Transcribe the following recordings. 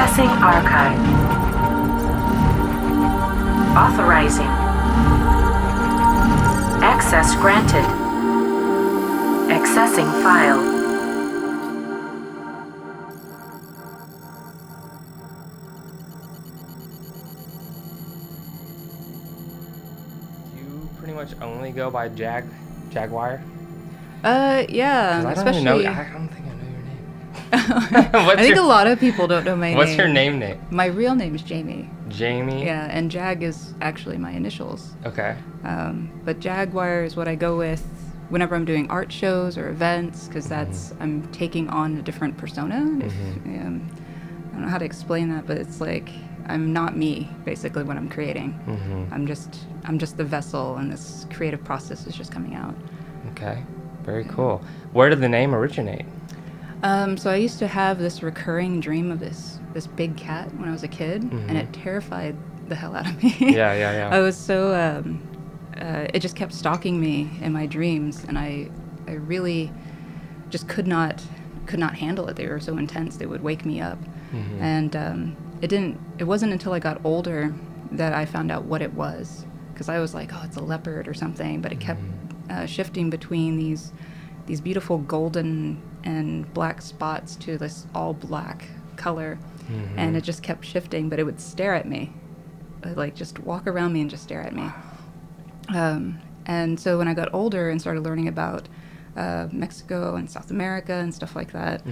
Accessing archive. Authorizing. Access granted. Accessing file. You pretty much only go by Jagwired? Yeah. 'Cause I don't especially, even know. I don't think I know your name. I think a lot of people don't know my name. What's your name? My real name is Jamie. Jamie? Yeah, and Jag is actually my initials. Okay. But Jagwire is what I go with whenever I'm doing art shows or events, because that's I'm taking on a different persona. I don't know how to explain that, but it's like I'm not me basically when I'm creating. I'm just the vessel, and this creative process is just coming out. Okay. Very cool. Where did the name originate? So I used to have this recurring dream of this big cat when I was a kid, and it terrified the hell out of me. Yeah. I was so it just kept stalking me in my dreams, and I really just could not handle it. They were so intense; they would wake me up, and it wasn't until I got older that I found out what it was, because I was like, oh, it's a leopard or something, but it kept shifting between these beautiful golden and black spots to this all black color, and it just kept shifting, but it would stare at me. It'd, like, just walk around me and just stare at me. And so when I got older and started learning about Mexico and South America and stuff like that,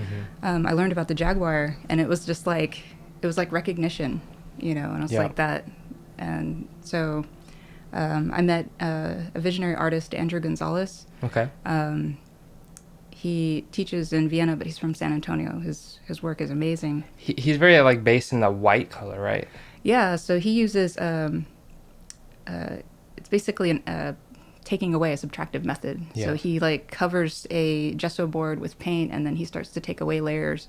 I learned about the jaguar, and it was just like, it was like recognition, and I was like that. And so I met a visionary artist, Andrew Gonzalez. Okay. He teaches in Vienna, but he's from San Antonio. His work is amazing. He's very like based in the white color, right? Yeah, so he uses it's basically taking away a subtractive method. Yeah. So he like covers a gesso board with paint, and then he starts to take away layers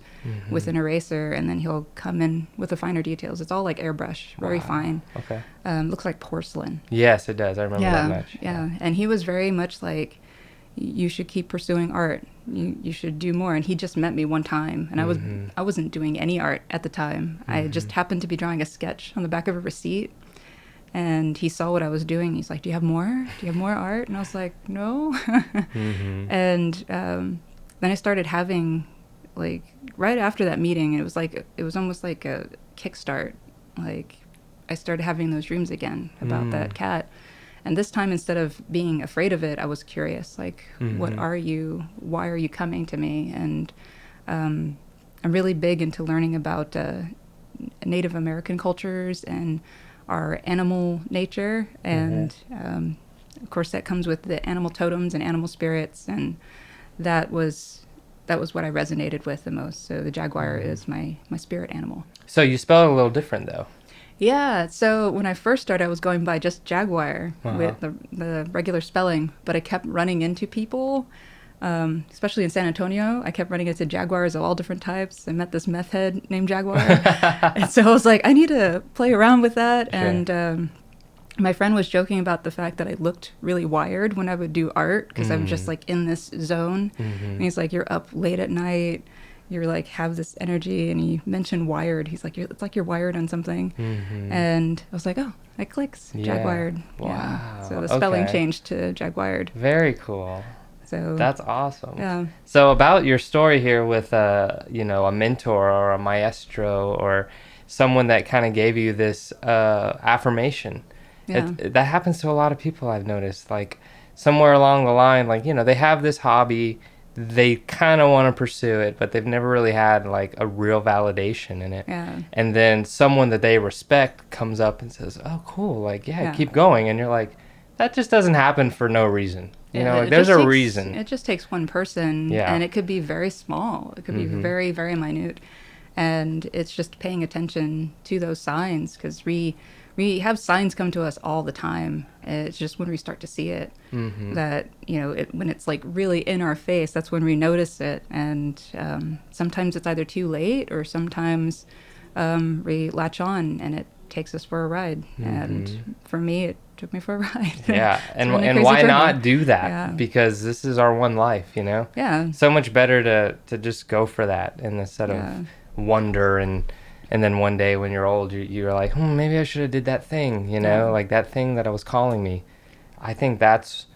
with an eraser, and then he'll come in with the finer details. It's all like airbrush, very fine. Okay. Looks like porcelain. Yes, it does. I remember that much. Yeah, and he was very much like, you should keep pursuing art. You should do more. And he just met me one time, and I wasn't doing any art at the time. I just happened to be drawing a sketch on the back of a receipt, and he saw what I was doing. He's like, "Do you have more? Do you have more art?" And I was like, "No." And then I started having, like, right after that meeting, it was almost like a kickstart. Like, I started having those dreams again about that cat. And this time, instead of being afraid of it, I was curious, like, what are you? Why are you coming to me? And I'm really big into learning about Native American cultures and our animal nature. And, of course, that comes with the animal totems and animal spirits. And that was what I resonated with the most. So the jaguar is my spirit animal. So you spell it a little different, though. Yeah, so when I first started, I was going by just Jagwire with the regular spelling, but I kept running into people, especially in San Antonio. I kept running into jaguars of all different types. I met this meth head named Jaguar, and so I was like, I need to play around with that. Sure. And my friend was joking about the fact that I looked really wired when I would do art, because I'm just like in this zone. And he's like, you're up late at night. You're like, have this energy, and he mentioned wired. He's like, it's like you're wired on something. And I was like, oh, it clicks. Jagwired. Wow. Yeah. So the spelling changed to Jagwired. Very cool. So that's awesome. Yeah. So about your story here with a mentor or a maestro or someone that kind of gave you this affirmation. Yeah. That happens to a lot of people, I've noticed. Like, somewhere along the line, like, they have this hobby, they kind of want to pursue it, but they've never really had like a real validation in it. Yeah. And then someone that they respect comes up and says, oh, cool, like, keep going. And you're like, that just doesn't happen for no reason. Like, there's a reason. It just takes one person, and it could be very small. It could be very, very minute. And it's just paying attention to those signs, because we have signs come to us all the time. It's just when we start to see it that, when it's like really in our face, that's when we notice it. And sometimes it's either too late, or sometimes we latch on and it takes us for a ride. And for me, it took me for a ride. Yeah. and why not do that? Yeah. Because this is our one life, Yeah. So much better to just go for that instead of wonder and And then one day when you're old, you're like, maybe I should have did that thing, like that thing that was calling me. I think that's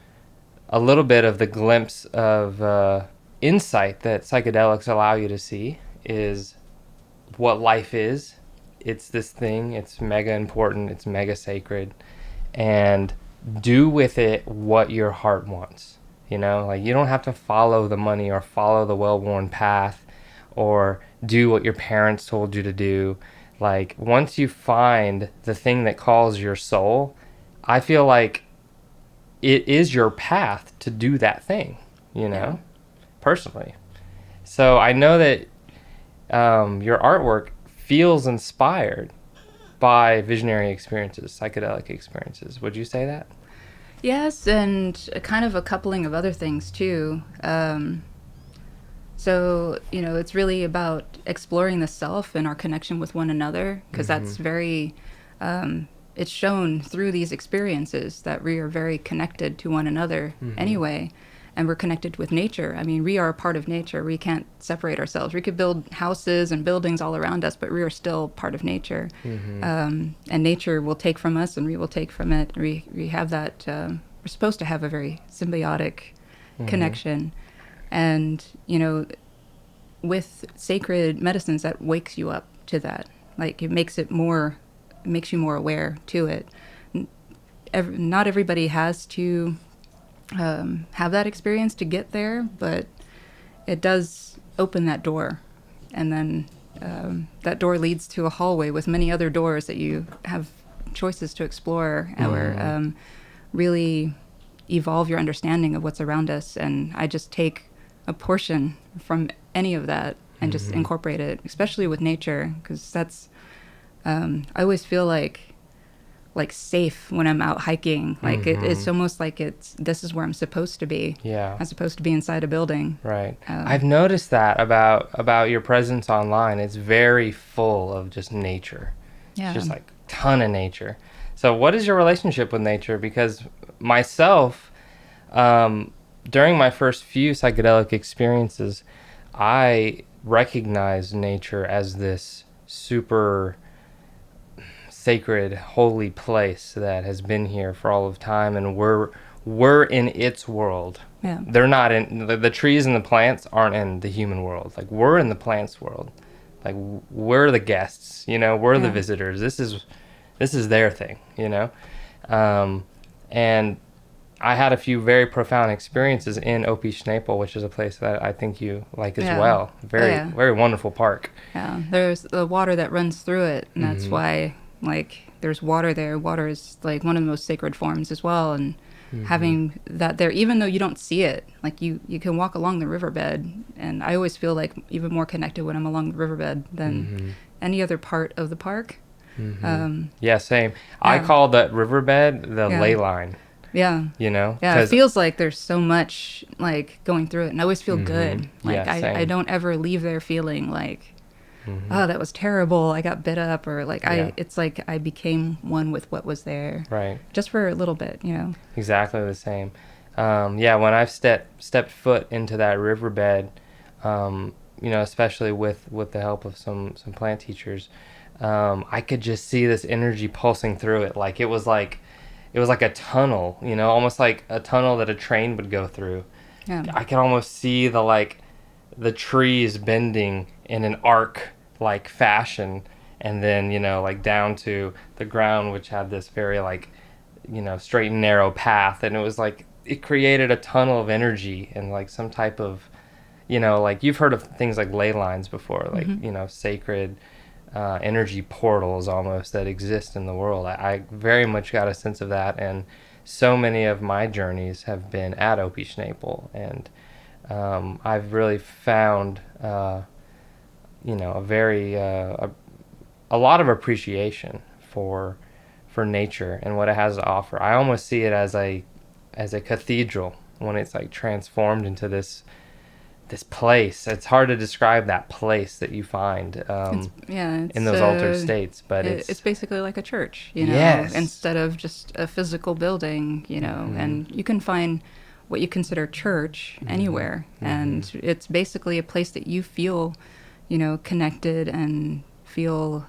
a little bit of the glimpse of insight that psychedelics allow you to see, is what life is. It's this thing. It's mega important. It's mega sacred. And do with it what your heart wants. Like you don't have to follow the money or follow the well-worn path or do what your parents told you to do. Like once you find the thing that calls your soul, I feel like it is your path to do that thing, personally. So I know that your artwork feels inspired by visionary experiences, psychedelic experiences. Would you say that? Yes, and kind of a coupling of other things too. So, it's really about exploring the self and our connection with one another, because that's very, it's shown through these experiences that we are very connected to one another anyway, and we're connected with nature. I mean, we are a part of nature. We can't separate ourselves. We could build houses and buildings all around us, but we are still part of nature. And nature will take from us and we will take from it. We have that, we're supposed to have a very symbiotic connection. And, with sacred medicines, that wakes you up to that. Like it makes you more aware to it. Not everybody has to have that experience to get there, but it does open that door. And then that door leads to a hallway with many other doors that you have choices to explore or really evolve your understanding of what's around us. And I just take a portion from any of that and just incorporate it, especially with nature, because that's I always feel like safe when I'm out hiking. Like it's almost like this is where I'm supposed to be, as opposed to be inside a building. Right. I've noticed that about your presence online. It's very full of just nature. Yeah. It's just like a ton of nature. So what is your relationship with nature? Because myself, during my first few psychedelic experiences, I recognized nature as this super sacred, holy place that has been here for all of time, and we're in its world. Yeah. They're not in the trees and the plants aren't in the human world. Like we're in the plants world. Like we're the guests, we're the visitors. This is their thing, and I had a few very profound experiences in Opie-Schnapel, which is a place that I think you like as well. Very wonderful park. Yeah, there's the water that runs through it, and that's why, there's water there. Water is, one of the most sacred forms as well, and having that there, even though you don't see it, you can walk along the riverbed, and I always feel even more connected when I'm along the riverbed than any other part of the park. Yeah, same. I call that riverbed the ley line. Yeah. Yeah, it feels like there's so much going through it, and I always feel good. I don't ever leave there feeling oh, that was terrible, I got bit up, or it's like I became one with what was there. Right. Just for a little bit, Exactly the same. When I've stepped foot into that riverbed, especially with the help of some plant teachers, I could just see this energy pulsing through it. It was like a tunnel, almost like a tunnel that a train would go through. Yeah. I could almost see the trees bending in an arc fashion, and then down to the ground, which had this very straight and narrow path, and it was it created a tunnel of energy and some type of you've heard of things like ley lines before, sacred energy portals almost that exist in the world. I very much got a sense of that, and so many of my journeys have been at Opie-Schnapel, and I've really found a lot of appreciation for nature and what it has to offer. I almost see it as a cathedral when it's transformed into this place. It's hard to describe that place that you find in those altered states, but it's basically like a church, Yes. Instead of just a physical building, and you can find what you consider church anywhere, and it's basically a place that you feel, connected and feel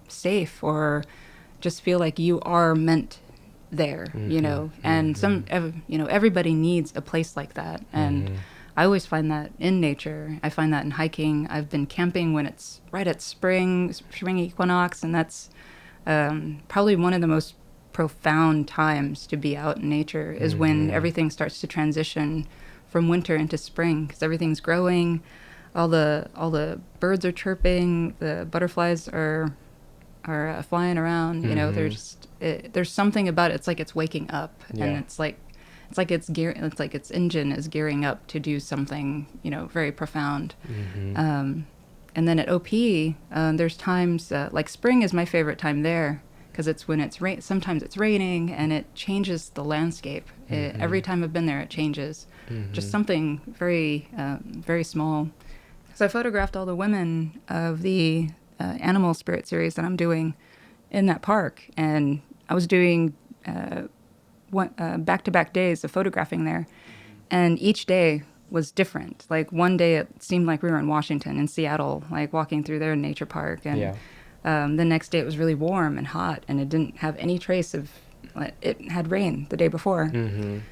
safe or just feel like you are meant there, you know. And everybody needs a place like that. And I always find that in nature. I find that in hiking. I've been camping when it's right at spring equinox, and that's probably one of the most profound times to be out in nature is when everything starts to transition from winter into spring, because everything's growing, all the birds are chirping, the butterflies are flying around. You know, there's something about it. It's like it's waking up, and it's like its engine is gearing up to do something, you know, very profound. And then at OP, there's times like spring is my favorite time there, because it's when sometimes it's raining and it changes the landscape. Every time I've been there, it changes. Just something very, very small. So I photographed all the women of the animal spirit series that I'm doing in that park. And I was doing back-to-back days of photographing there. And each day was different. Like one day it seemed like we were in Washington, in Seattle, like walking through their nature park. And the next day it was really warm and hot, and it didn't have any trace of, it had rain the day before. And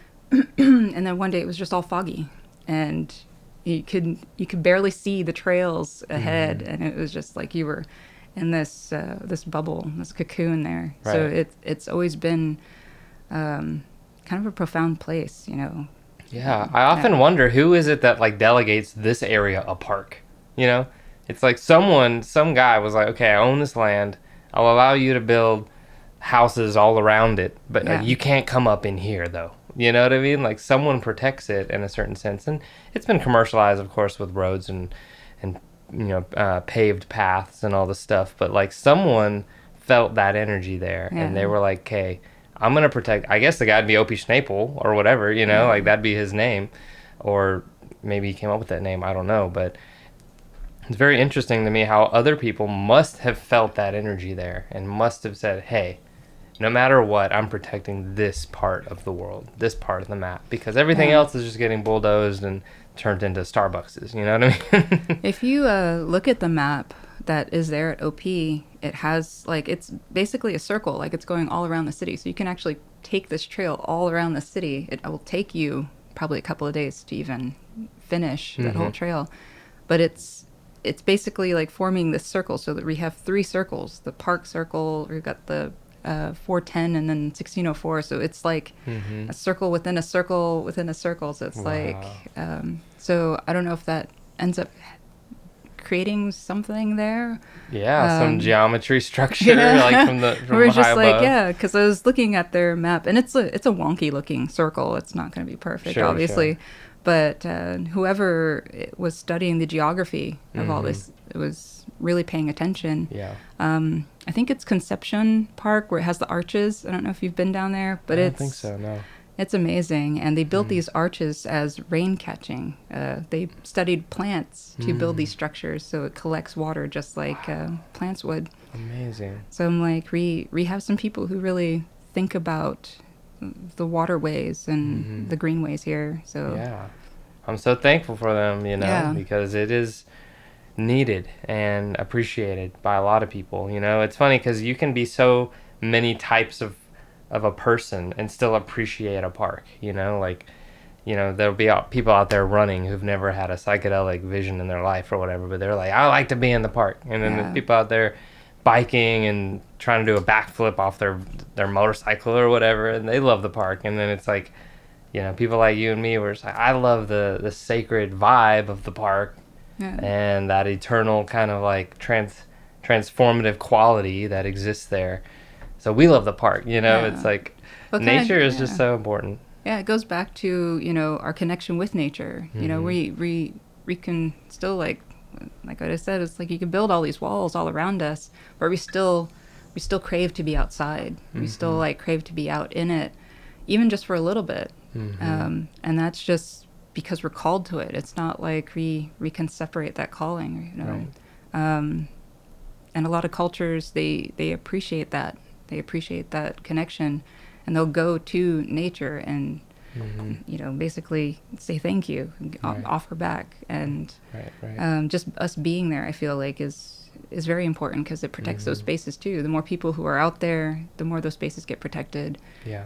then one day it was just all foggy, and you could barely see the trails ahead, and it was just like you were in this bubble, this cocoon there. Right. So it's always been kind of a profound place, you know. Yeah, I often wonder, who is it that like delegates this area a park? You know, it's like some guy was like, okay, I own this land, I'll allow you to build houses all around it, but you can't come up in here though. You know what I mean? Like someone protects it in a certain sense, and it's been commercialized, of course, with roads and you know, paved paths and all this stuff. But like someone felt that energy there, and they were like, okay, I'm going to protect, I guess the guy'd be Opie Schnaple or whatever, you know, like that'd be his name. Or maybe he came up with that name, I don't know. But it's very interesting to me how other people must have felt that energy there and must have said, hey, no matter what, I'm protecting this part of the world, this part of the map, because everything else is just getting bulldozed and turned into Starbuckses, you know what I mean? If you look at the map that is there at OP, it has, like, it's basically a circle, like it's going all around the city. So you can actually take this trail all around the city. It will take you probably a couple of days to even finish that whole trail. But it's basically like forming this circle, so that we have 3 circles. The park circle, we've got the 410 and then 1604. So it's like a circle within a circle within a circle. So it's like, so I don't know if that ends up creating something there. Some geometry structure, like from we're high just like above. because I was looking at their map, and it's a wonky looking circle. It's not going to be perfect, obviously. But whoever was studying the geography of all this, it was really paying attention. I think it's Conception Park, where it has the arches. I don't know if you've been down there, but I don't think so, no. It's amazing. And they built these arches as rain catching. They studied plants to build these structures, so it collects water just like plants would. Amazing. So I'm like, we have some people who really think about the waterways and the greenways here. So I'm so thankful for them, you know, because it is needed and appreciated by a lot of people. You know, it's funny because you can be so many types of a person and still appreciate a park, you know, like, you know, there'll be people out there running who've never had a psychedelic vision in their life or whatever, but they're like, I like to be in the park. And then the people out there biking and trying to do a backflip off their motorcycle or whatever, and they love the park. And then it's like, you know, people like you and me, where it's like, I love the sacred vibe of the park and that eternal kind of like transformative quality that exists there. So we love the park, you know. It's like nature is just so important. Yeah, it goes back to, you know, our connection with nature. You know, we can still, like what I said, it's like you can build all these walls all around us, but we still crave to be outside. We still like crave to be out in it, even just for a little bit. And that's just because we're called to it. It's not like we can separate that calling, you know. Right. And a lot of cultures, they appreciate that. They appreciate that connection, and they'll go to nature and, you know, basically say thank you, offer back. And just us being there, I feel like, is is very important because it protects those spaces too. The more people who are out there, the more those spaces get protected. Yeah.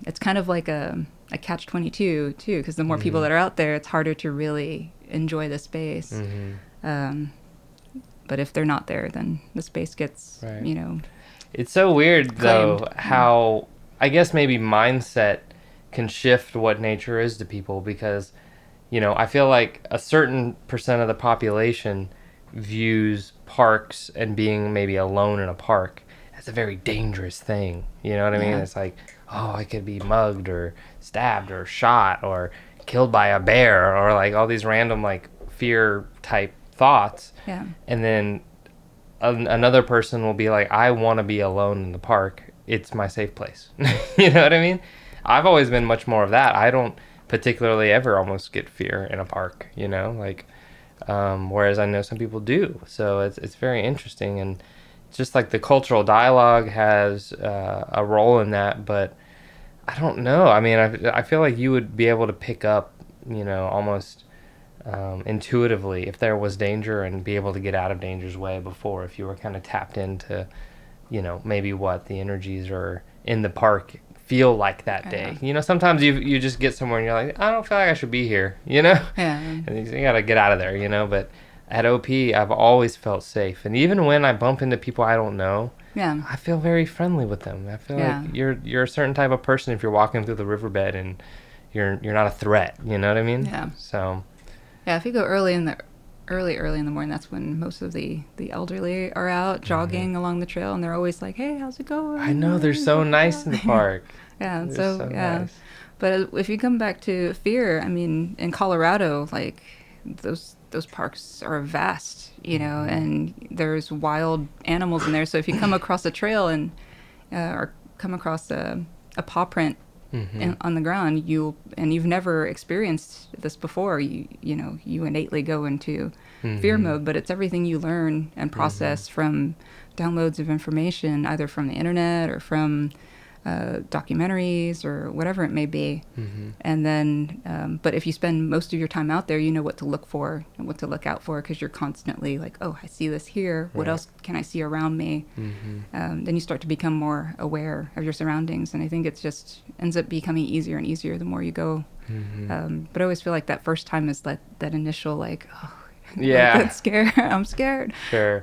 It's kind of like a catch-22 too, because the more people that are out there, it's harder to really enjoy the space. But if they're not there, then the space gets, Right. you know. It's so weird though claimed. how I guess maybe mindset can shift what nature is to people, because you know, I feel like a certain percent of the population views parks and being maybe alone in a park as a very dangerous thing. You know what I mean? Yeah. It's like, oh, I could be mugged or stabbed or shot or killed by a bear, or like all these random like fear type thoughts. Yeah. And then another person will be like, I want to be alone in the park. It's my safe place. You know what I mean? I've always been much more of that. I don't particularly ever almost get fear in a park, you know, like, whereas I know some people do. So it's very interesting, and just like the cultural dialogue has a role in that, but I don't know. I mean, I feel like you would be able to pick up, you know, almost intuitively if there was danger, and be able to get out of danger's way before, if you were kind of tapped into, you know, maybe what the energies are in the park feel like that day. You know, sometimes you just get somewhere and you're like, I don't feel like I should be here, you know? Yeah. And you gotta get out of there, you know? But at OP, I've always felt safe. And even when I bump into people I don't know, Yeah. I feel very friendly with them. I feel Yeah. like you're a certain type of person if you're walking through the riverbed and you're not a threat, you know what I mean? Yeah. So, Yeah, if you go early in the morning, that's when most of the elderly are out jogging along the trail, and they're always like, "Hey, how's it going?" I know they're so nice in the park. Yeah, They're so so yeah. nice. But if you come back to fear, I mean, in Colorado, like those parks are vast, you know, and there's wild animals in there. So if you come across a trail and or come across a paw print on the ground, you've never experienced this before, you know, you innately go into fear mode. But it's everything you learn and process from downloads of information, either from the internet or from documentaries or whatever it may be. And then but if you spend most of your time out there, you know what to look for and what to look out for, because you're constantly like, oh, I see this here, what else can I see around me? Then you start to become more aware of your surroundings, and I think it's just ends up becoming easier and easier the more you go. But I always feel like that first time is that initial like, oh, Yeah. like, that's scare. I'm scared. Sure.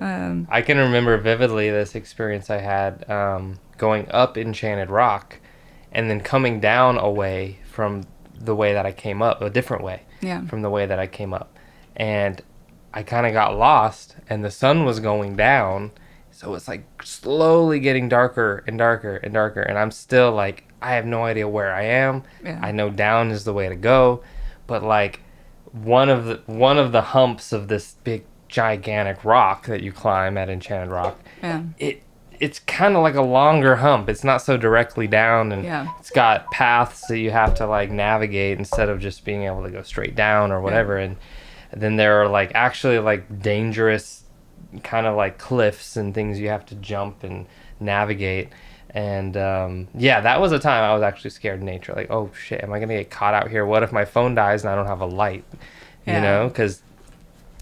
I can remember vividly this experience I had going up Enchanted Rock and then coming down away from the way that I came up, a different way from the way that I came up. And I kind of got lost, and the sun was going down. So it's like slowly getting darker and darker and darker. And I'm still like, I have no idea where I am. Yeah. I know down is the way to go. But like one of the humps of this big gigantic rock that you climb at Enchanted Rock, it's kind of like a longer hump. It's not so directly down, and it's got paths that you have to like navigate instead of just being able to go straight down or whatever. And then there are like actually like dangerous kind of like cliffs and things you have to jump and navigate. And that was a time I was actually scared of nature. Like, oh shit, am I gonna get caught out here? What if my phone dies and I don't have a light? You know, because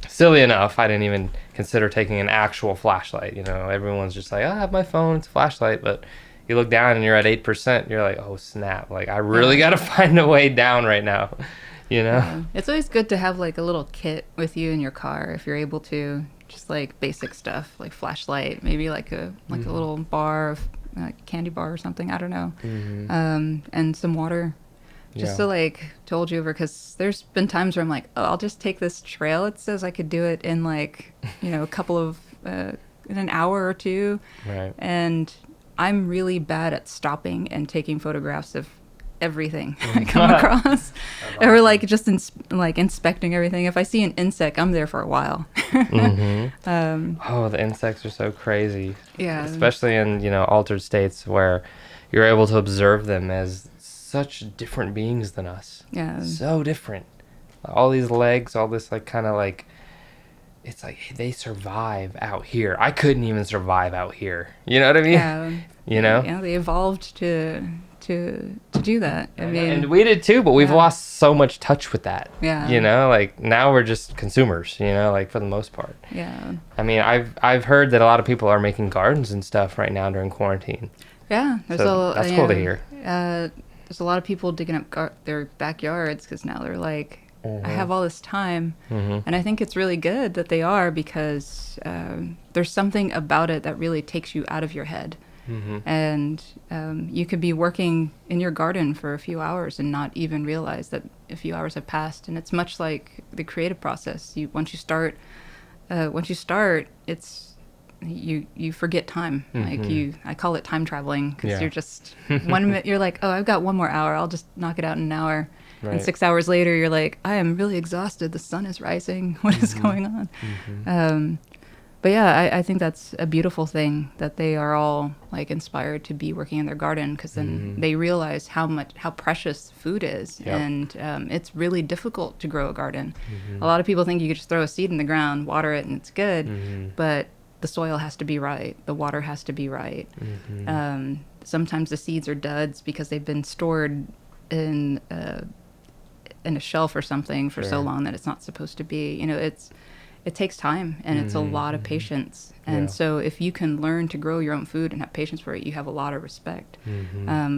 silly enough, I didn't even consider taking an actual flashlight. You know, everyone's just like, oh, I have my phone, it's a flashlight. But you look down and you're at 8%. You're like, oh snap! Like I really got to find a way down right now. You know, it's always good to have like a little kit with you in your car if you're able to. Just like basic stuff like flashlight, maybe like a little bar of candy bar or something. I don't know, and some water. Just to like to hold you over, because there's been times where I'm like, oh, I'll just take this trail. It says I could do it in like, you know, a couple of, in an hour or two. Right. And I'm really bad at stopping and taking photographs of everything I come across. Or like just inspecting everything. If I see an insect, I'm there for a while. The insects are so crazy. Yeah. Especially in, you know, altered states where you're able to observe them as such different beings than us. Yeah. So different. All these legs, all this like kind of like, it's like they survive out here. I couldn't even survive out here. You know what I mean? Yeah. You know? Yeah, they evolved to to do that. I mean, and we did too, but we've Yeah. lost so much touch with that. Yeah. You know, like now we're just consumers, you know, like for the most part. yeah. I mean, I've heard that a lot of people are making gardens and stuff right now during quarantine. Yeah, So that's cool to hear. There's a lot of people digging up their backyards because now they're like, I have all this time, and I think it's really good that they are because there's something about it that really takes you out of your head, and you could be working in your garden for a few hours and not even realize that a few hours have passed. And it's much like the creative process. Once you start, it's you forget time. I call it time traveling because Yeah. you're just 1 minute you're like, oh, I've got one more hour, I'll just knock it out in an hour. Right. And 6 hours later you're like, I am really exhausted, the sun is rising, what is going on? But yeah, I think that's a beautiful thing that they are all like inspired to be working in their garden, because then they realize how precious food is. Yep. And it's really difficult to grow a garden. A lot of people think you could just throw a seed in the ground, water it, and it's good, but the soil has to be right, the water has to be right. Sometimes the seeds are duds because they've been stored in a shelf or something for so long that it's not supposed to be. You know, it takes time, and it's a lot of patience. And Yeah. so if you can learn to grow your own food and have patience for it, you have a lot of respect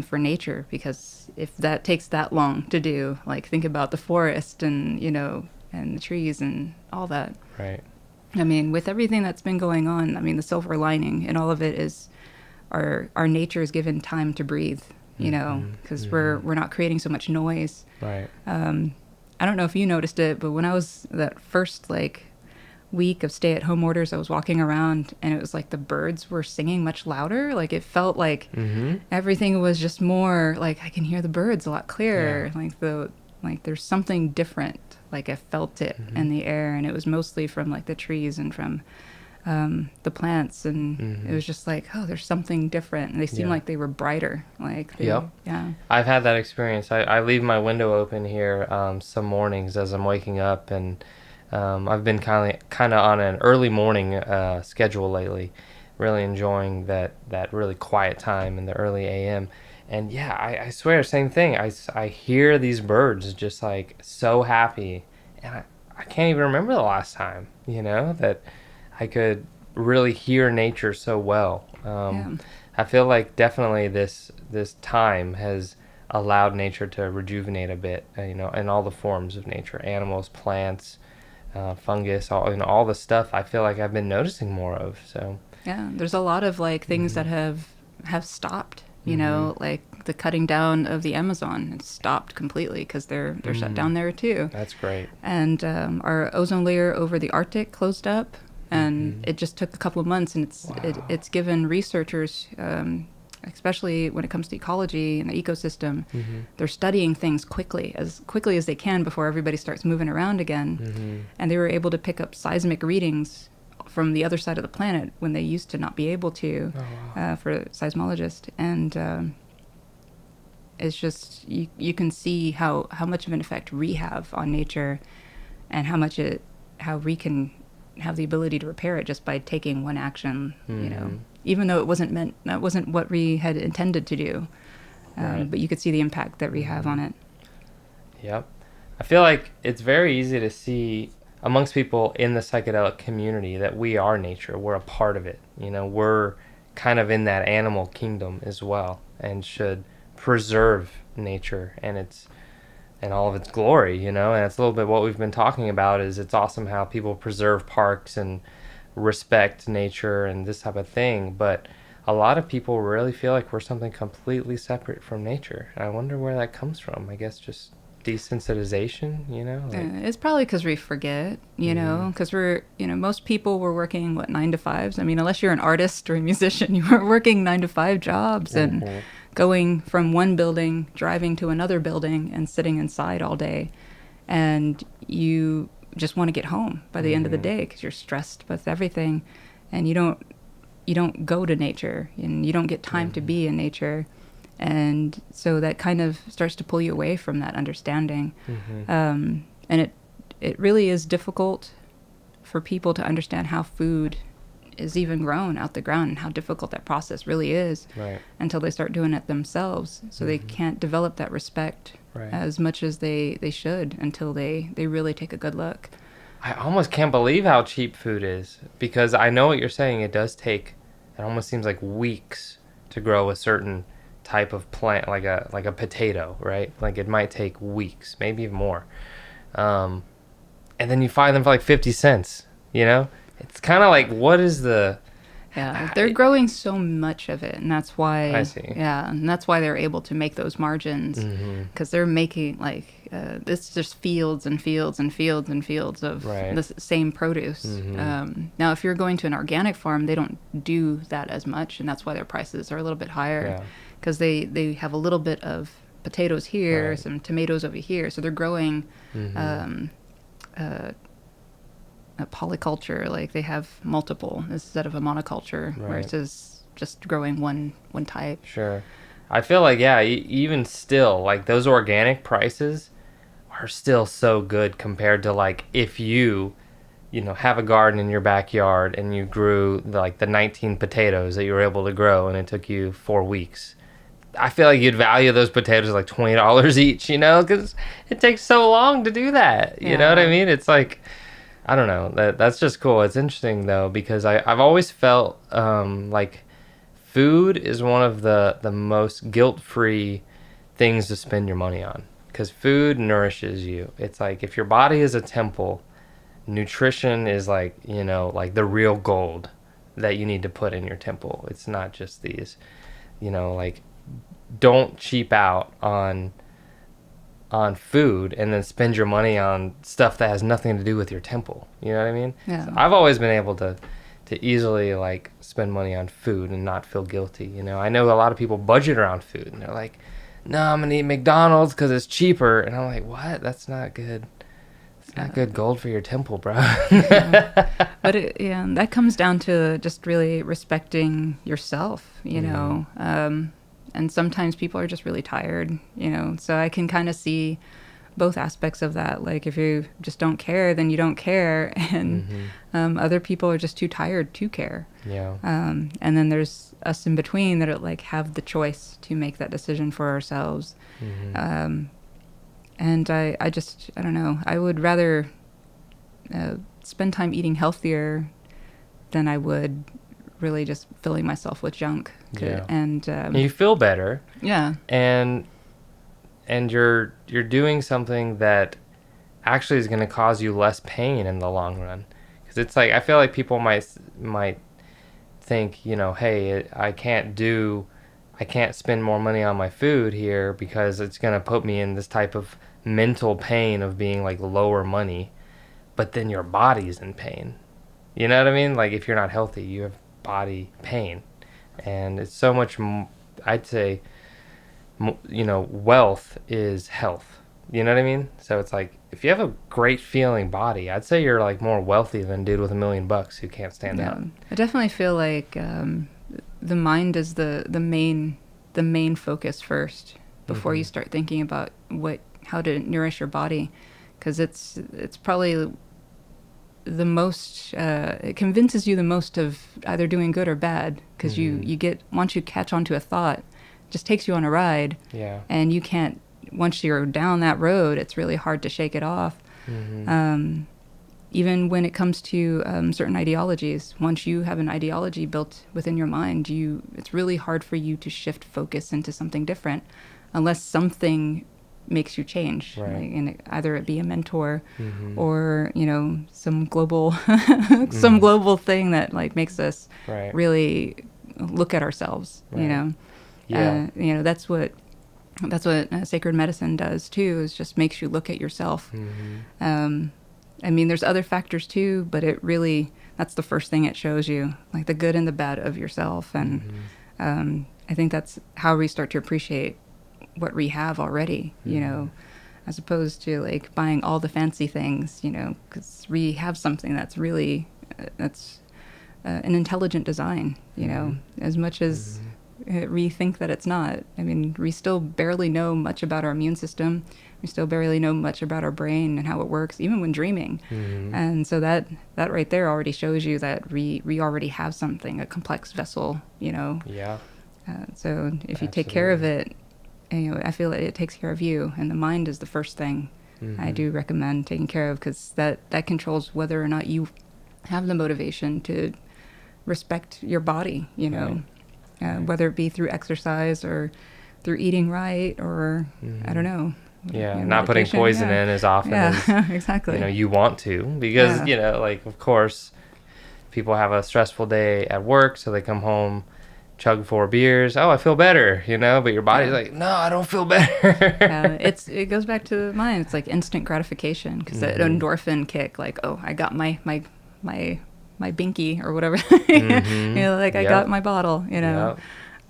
for nature, because if that takes that long to do, like think about the forest and, you know, and the trees and all that. Right. I mean, with everything that's been going on, I mean, the silver lining in all of it is our nature is given time to breathe, you know, because we're not creating so much noise. Right. I don't know if you noticed it, but when I was that first like week of stay-at-home orders, I was walking around and it was like the birds were singing much louder. Like it felt like everything was just more like I can hear the birds a lot clearer. Yeah. Like there's something different. Like I felt it in the air, and it was mostly from like the trees and from the plants, and it was just like, oh, there's something different. And they seemed like they were brighter. Like Yep. Yeah. I've had that experience. I leave my window open here some mornings as I'm waking up, and I've been kind of on an early morning schedule lately, really enjoying that really quiet time in the early AM. And yeah, I swear, same thing. I hear these birds just like so happy, and I can't even remember the last time, you know, that I could really hear nature so well. I feel like definitely this time has allowed nature to rejuvenate a bit, you know, in all the forms of nature, animals, plants, fungus, all the stuff I feel like I've been noticing more of. So Yeah, there's a lot of like things that have stopped. You know, like the cutting down of the Amazon, it's stopped completely because they're shut down there too. that's great. And our ozone layer over the Arctic closed up, and it just took a couple of months, and it's given researchers, especially when it comes to ecology and the ecosystem, they're studying things quickly as they can before everybody starts moving around again. And they were able to pick up seismic readings from the other side of the planet when they used to not be able to for seismologists. And it's just you can see how much of an effect we have on nature, and how we can have the ability to repair it just by taking one action, you know, even though that wasn't what we had intended to do. But you could see the impact that we have on it. Yep. I feel like it's very easy to see amongst people in the psychedelic community that we are nature. We're a part of it. You know, we're kind of in that animal kingdom as well, and should preserve nature and all of its glory, you know. And it's a little bit what we've been talking about. Is it's awesome how people preserve parks and respect nature and this type of thing, but a lot of people really feel like we're something completely separate from nature. And I wonder where that comes from. I guess just desensitization, you know? It's probably because we forget, you know, because most people were working 9 to 5s. I mean, unless you're an artist or a musician, you were working 9 to 5 jobs and going from one building, driving to another building, and sitting inside all day. And you just want to get home by the end of the day because you're stressed with everything, and you don't go to nature, and you don't get time to be in nature. And so that kind of starts to pull you away from that understanding. And it really is difficult for people to understand how food is even grown out the ground and how difficult that process really is, Right. until they start doing it themselves. So they can't develop that respect Right. as much as they should until they really take a good look. I almost can't believe how cheap food is, because I know what you're saying. It almost seems like weeks to grow a certain type of plant, like a potato, right? Like it might take weeks, maybe even more. And then you find them for like 50 cents, you know? It's kind of like, what is the... Yeah, they're growing so much of it, and that's why. I see. Yeah, and that's why they're able to make those margins, because they're making it's just fields and fields and fields and fields of Right. the same produce. Now, if you're going to an organic farm, they don't do that as much, and that's why their prices are a little bit higher, because they have a little bit of potatoes here, Right. some tomatoes over here, so they're growing. A polyculture, like they have multiple instead of a monoculture, Right. versus just growing one type. Sure. I feel like, yeah, even still, like those organic prices are still so good compared to like if you have a garden in your backyard and you grew like the 19 potatoes that you were able to grow and it took you 4 weeks. I feel like you'd value those potatoes like $20 each, because it takes so long to do that. You know what I mean? It's like, I don't know. That's just cool. It's interesting though, because I've always felt like food is one of the most guilt-free things to spend your money on, because food nourishes you. It's like if your body is a temple, nutrition is like, like the real gold that you need to put in your temple. It's not just these, like, don't cheap out on food and then spend your money on stuff that has nothing to do with your temple. You know what I mean? Yeah. So I've always been able to easily like spend money on food and not feel guilty. I know a lot of people budget around food and they're like, no, I'm gonna eat McDonald's because it's cheaper. And I'm like, what? That's not good. It's not good gold for your temple, bro. But that comes down to just really respecting yourself, and sometimes people are just really tired, so I can kind of see both aspects of that. Like if you just don't care, then you don't care, and other people are just too tired to care. Yeah. And then there's us in between that like have the choice to make that decision for ourselves. And I don't know, I would rather spend time eating healthier than I would really just filling myself with junk. Yeah. And you feel better. Yeah. And you're doing something that actually is going to cause you less pain in the long run. Because it's like, I feel like people might think, hey, I can't spend more money on my food here because it's going to put me in this type of mental pain of being like lower money. But then your body's in pain. You know what I mean? Like if you're not healthy, you have body pain. And it's so much, I'd say, wealth is health. You know what I mean? So it's like, if you have a great feeling body, I'd say you're like more wealthy than a dude with $1 million who can't stand up. I definitely feel like the mind is the main focus first before you start thinking about how to nourish your body, because it's probably the most it convinces you the most of either doing good or bad, because you get, once you catch onto a thought, it just takes you on a ride, and you can't, once you're down that road, it's really hard to shake it off. Even when it comes to certain ideologies, once you have an ideology built within your mind, it's really hard for you to shift focus into something different unless something makes you change. Right. Like, and either it be a mentor or, some global global thing that like makes us really look at ourselves, Yeah. That's what sacred medicine does too, is just makes you look at yourself. There's other factors too, but that's the first thing it shows you, like the good and the bad of yourself. And I think that's how we start to appreciate what we have already, as opposed to like buying all the fancy things, because we have something that's really, an intelligent design, as much as rethink that it's not. I mean, we still barely know much about our immune system. We still barely know much about our brain and how it works, even when dreaming. And so that right there already shows you that we already have something, a complex vessel, you know. Yeah. So if you take care of it, you know, I feel that it takes care of you, and the mind is the first thing I do recommend taking care of, because that controls whether or not you have the motivation to respect your body, you know, whether it be through exercise or through eating right, or I don't know. Yeah, you know, not putting meditation, poison in as often as exactly. you know you want to, because you know, like, of course, people have a stressful day at work, so they come home, chug 4 beers. Oh, I feel better, you know, but your body's like, no, I don't feel better. It goes back to the mind. It's like instant gratification, because that endorphin kick, like, oh, I got my binky or whatever. You know, like I got my bottle, you know.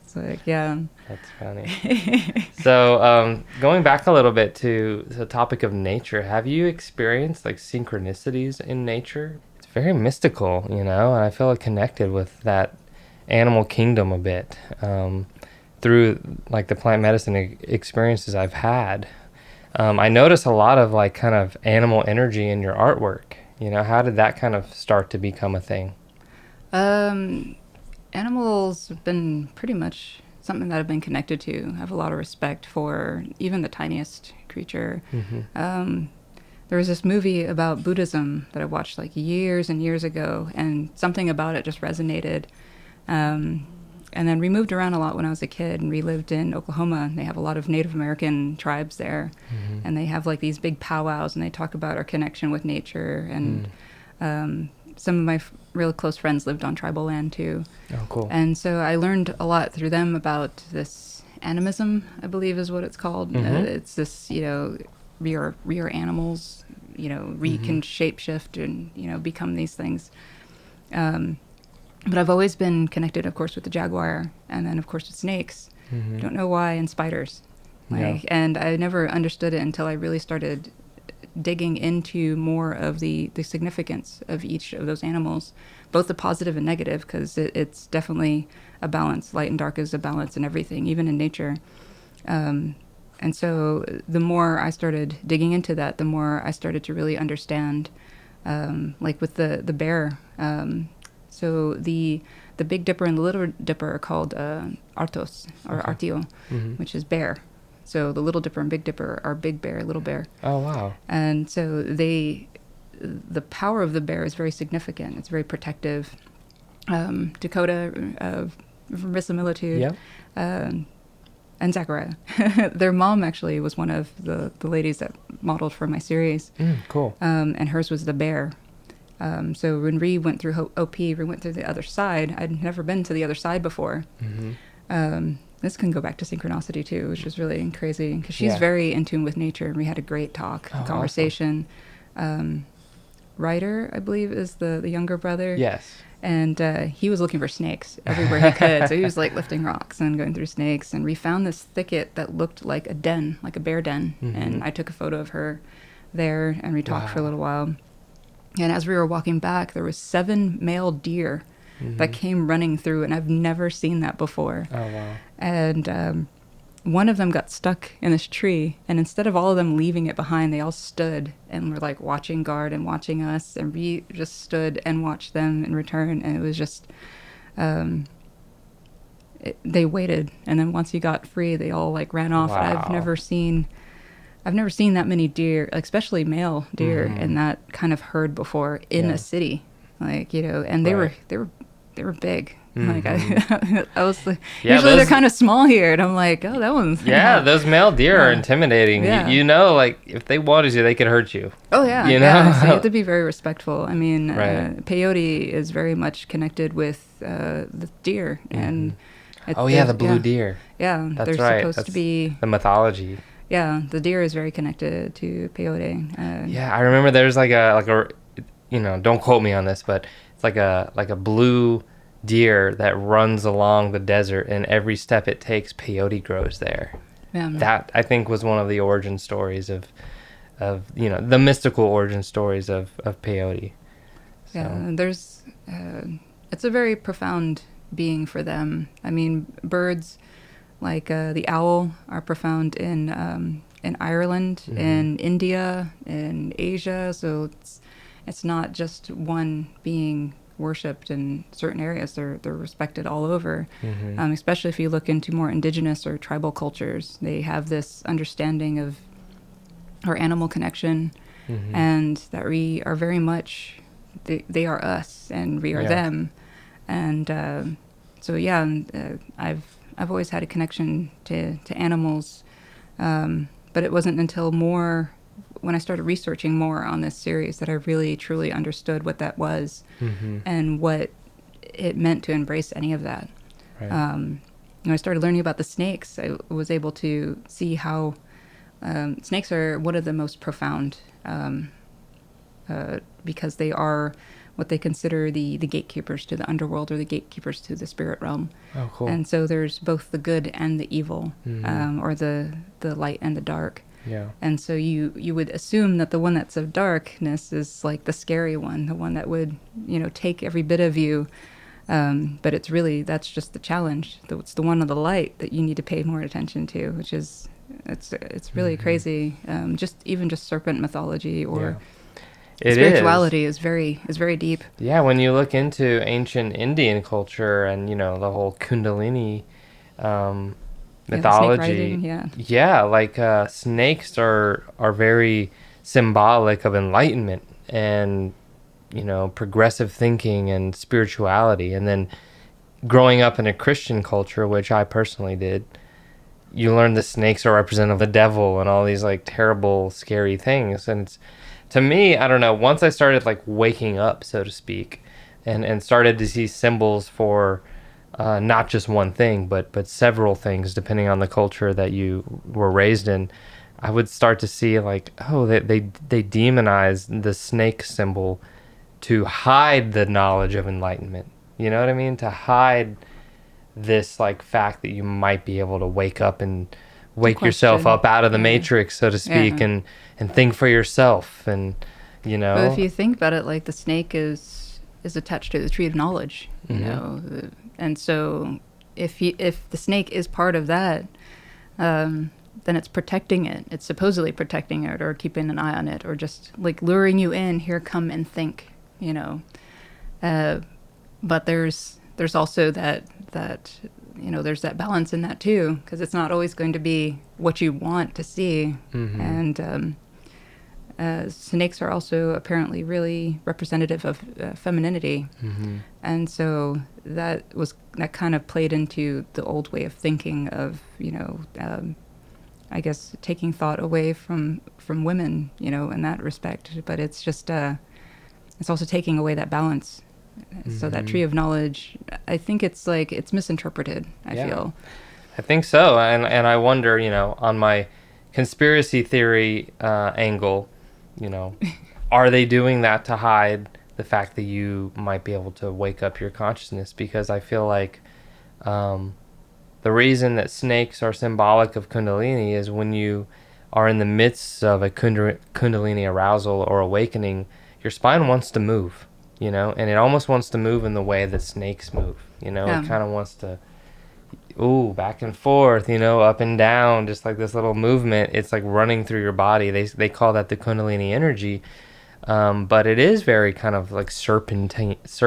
It's like, That's funny. So going back a little bit to the topic of nature, have you experienced like synchronicities in nature? It's very mystical, you know, and I feel connected with that animal kingdom a bit through like the plant medicine experiences I've had. I notice a lot of like kind of animal energy in your artwork. You know, how did that kind of start to become a thing? Animals have been pretty much something that I've been connected to. I have a lot of respect for even the tiniest creature. There was this movie about Buddhism that I watched like years and years ago, and something about it just resonated. And then we moved around a lot when I was a kid, and we lived in Oklahoma. They have a lot of Native American tribes there, and they have like these big powwows, and they talk about our connection with nature. And some of my real close friends lived on tribal land too. Oh, cool. And so I learned a lot through them about this animism, I believe is what it's called. It's this, you know, we are animals, you know, we can shapeshift and, you know, become these things. But I've always been connected, of course, with the jaguar, and then, of course, with snakes. Don't know why, and spiders. Like, and I never understood it until I really started digging into more of the significance of each of those animals, both the positive and negative, because it's definitely a balance. Light and dark is a balance in everything, even in nature. And so the more I started digging into that, the more I started to really understand, like with the bear. So the Big Dipper and the Little Dipper are called Artos, or Artio, which is bear. So the Little Dipper and Big Dipper are big bear, little bear. Oh, wow. And so the power of the bear is very significant. It's very protective. Dakota from Verisimilitude, and Zachariah. Their mom actually was one of the ladies that modeled for my series. Cool. And hers was the bear. So when we went through OP, we went through the other side. I'd never been to the other side before. This can go back to synchronicity too, which is really crazy, because she's very in tune with nature, and we had a great conversation. Awesome. Ryder, I believe, is the younger brother. Yes. And he was looking for snakes everywhere he could. So he was like lifting rocks and going through snakes. And we found this thicket that looked like a den, like a bear den. And I took a photo of her there, and we talked for a little while. And as we were walking back, there was 7 male deer that came running through, and I've never seen that before. Oh, wow. And one of them got stuck in this tree, and instead of all of them leaving it behind, they all stood and were like watching guard and watching us, and we just stood and watched them in return. And it was just, they waited, and then once he got free, they all like ran off. Wow. I've never seen that many deer, especially male deer, in that kind of herd before in a city, like, you know. And they were big. Like I was like, usually they're kind of small here, and I'm like, oh, that one's those male deer are intimidating. You know, like if they wanted you, they could hurt you. Oh yeah, you know, so you have to be very respectful. I mean, peyote is very much connected with the deer, and the blue deer. Yeah, that's they're right. supposed to be the mythology. Yeah, the deer is very connected to peyote. I remember there's like a you know, don't quote me on this, but it's like a blue deer that runs along the desert, and every step it takes, peyote grows there. That, I think, was one of the origin stories of you know, the mystical origin stories of peyote. So. Yeah, there's it's a very profound being for them. I mean, birds like the owl are profound in Ireland, in India, in Asia. So it's not just one being worshipped in certain areas. They're respected all over. Especially if you look into more indigenous or tribal cultures, they have this understanding of our animal connection, and that we are very much they are us and we are them. And so yeah, I've always had a connection to animals, but it wasn't until when I started researching more on this series that I really truly understood what that was, and what it meant to embrace any of that. Right. When I started learning about the snakes, I was able to see how snakes are one of the most profound, because they are what they consider the gatekeepers to the underworld, or the gatekeepers to the spirit realm. Oh, cool. And so there's both the good and the evil, or the light and the dark. Yeah. And so you would assume that the one that's of darkness is like the scary one, the one that would, take every bit of you. But that's just the challenge. It's the one of the light that you need to pay more attention to, which is, it's really crazy. Just serpent mythology or spirituality is very deep. Yeah, when you look into ancient Indian culture and, the whole Kundalini mythology, snake riding, snakes are very symbolic of enlightenment and progressive thinking and spirituality. And then growing up in a Christian culture, which I personally did, you learn the snakes are representative of the devil and all these like terrible, scary things. And it's, to me, I don't know, once I started like waking up, so to speak, and started to see symbols for not just one thing, but several things, depending on the culture that you were raised in, I would start to see like, oh, they demonize the snake symbol to hide the knowledge of enlightenment. You know what I mean? To hide this like fact that you might be able to wake up and wake yourself up out of the matrix, so to speak, and think for yourself. And But if you think about it, like the snake is attached to the tree of knowledge, and so if the snake is part of that, then it's protecting it. It's supposedly protecting it, or keeping an eye on it, or just like luring you in. Here, come and think. But there's also that there's that balance in that too, because it's not always going to be what you want to see. And snakes are also apparently really representative of femininity. And so that kind of played into the old way of thinking of, I guess taking thought away from women, in that respect. But it's just, it's also taking away that balance. So that tree of knowledge, I think it's misinterpreted, I feel. I think so. And I wonder, on my conspiracy theory angle, are they doing that to hide the fact that you might be able to wake up your consciousness? Because I feel like the reason that snakes are symbolic of Kundalini is when you are in the midst of a Kundalini arousal or awakening, your spine wants to move. And it almost wants to move in the way that snakes move. It kind of wants to, back and forth, up and down, just like this little movement. It's like running through your body. They call that the Kundalini energy. But it is very kind of like serpentine, just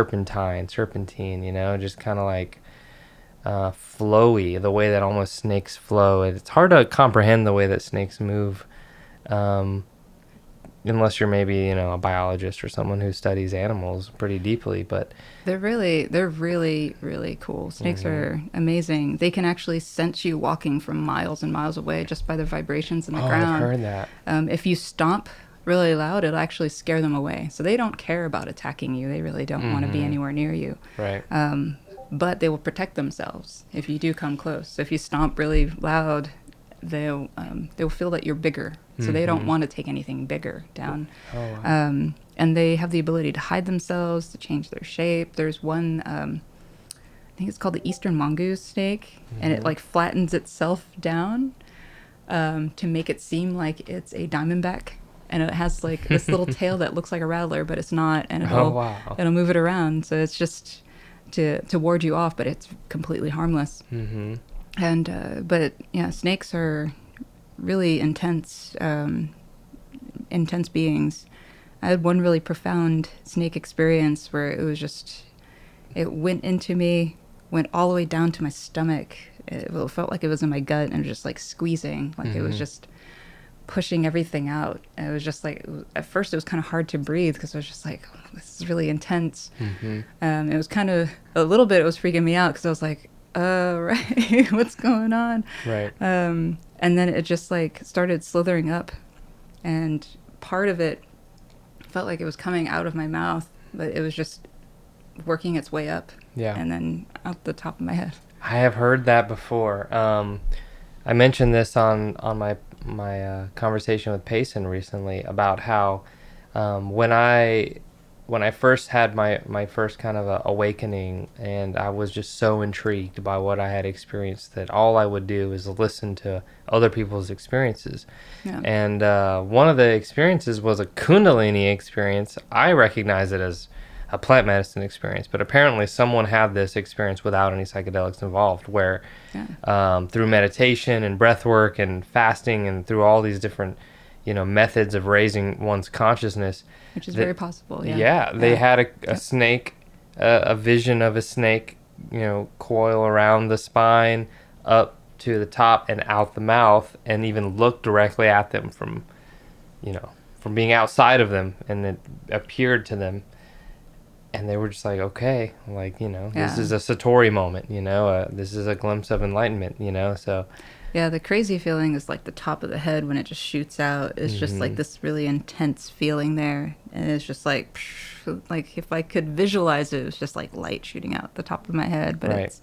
kind of like flowy, the way that almost snakes flow. It's hard to comprehend the way that snakes move. Unless you're maybe, a biologist or someone who studies animals pretty deeply, but they're really, really cool. Snakes are amazing. They can actually sense you walking from miles and miles away just by the vibrations in the ground. I've heard that. If you stomp really loud, it'll actually scare them away. So they don't care about attacking you. They really don't want to be anywhere near you. Right. But they will protect themselves if you do come close. So if you stomp really loud, they'll feel that you're bigger. So they don't want to take anything bigger down. Oh, wow. And they have the ability to hide themselves, to change their shape. There's one, I think it's called the Eastern mongoose snake, and it like flattens itself down to make it seem like it's a diamondback. And it has like this little tail that looks like a rattler, but it's not. And it'll move it around. So it's just to ward you off, but it's completely harmless. Mm-hmm. And but yeah, snakes are really intense beings. I had one really profound snake experience where it was just, it went into me, went all the way down to my stomach. It felt like it was in my gut and just like squeezing, like it was just pushing everything out. And it was just like, at first it was kind of hard to breathe because I was just like, oh, this is really intense. It was kind of, a little bit, it was freaking me out because I was like, right, what's going on? Right. And then it just like started slithering up, and part of it felt like it was coming out of my mouth, but it was just working its way up. Yeah. And then out the top of my head. I have heard that before. I mentioned this on my conversation with Payson recently about how when I first had my first kind of awakening, and I was just so intrigued by what I had experienced that all I would do is listen to other people's experiences. Yeah. And one of the experiences was a Kundalini experience. I recognize it as a plant medicine experience, but apparently someone had this experience without any psychedelics involved, where through meditation and breath work and fasting and through all these different methods of raising one's consciousness, which is very possible. They had a snake, a vision of a snake, coil around the spine up to the top and out the mouth, and even look directly at them from being outside of them, and it appeared to them. And they were just like, okay, this is a Satori moment, this is a glimpse of enlightenment, so. Yeah, the crazy feeling is like the top of the head when it just shoots out. It's just like this really intense feeling there. And it's just like if I could visualize it, it's just like light shooting out the top of my head. But right.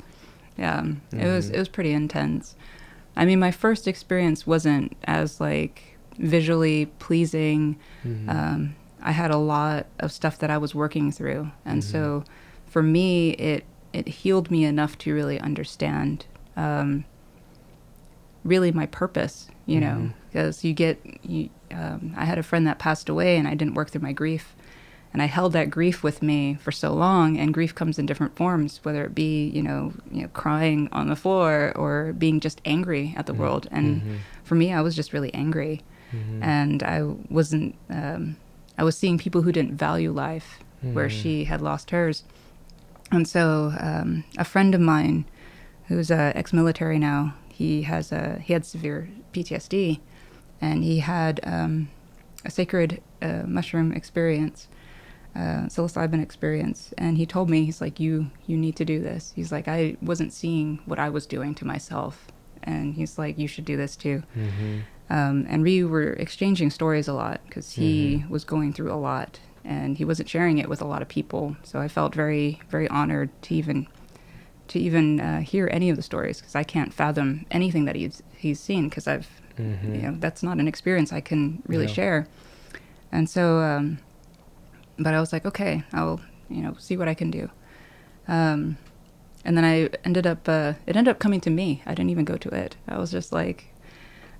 It was pretty intense. I mean, my first experience wasn't as like visually pleasing. I had a lot of stuff that I was working through. And so for me, it healed me enough to really understand really my purpose, because I had a friend that passed away and I didn't work through my grief. And I held that grief with me for so long, and grief comes in different forms, whether it be, crying on the floor or being just angry at the world. And for me, I was just really angry. And I wasn't... I was seeing people who didn't value life where she had lost hers. And so a friend of mine who's ex-military now, he had severe PTSD, and he had a sacred mushroom experience, psilocybin experience. And he told me, he's like, you need to do this. He's like, I wasn't seeing what I was doing to myself. And he's like, you should do this too. And we were exchanging stories a lot because he was going through a lot and he wasn't sharing it with a lot of people. So I felt very, very honored to even hear any of the stories, because I can't fathom anything that he's seen, because I've that's not an experience I can really share. And so, but I was like, okay, I'll see what I can do. And then it ended up coming to me. I didn't even go to it. I was just like.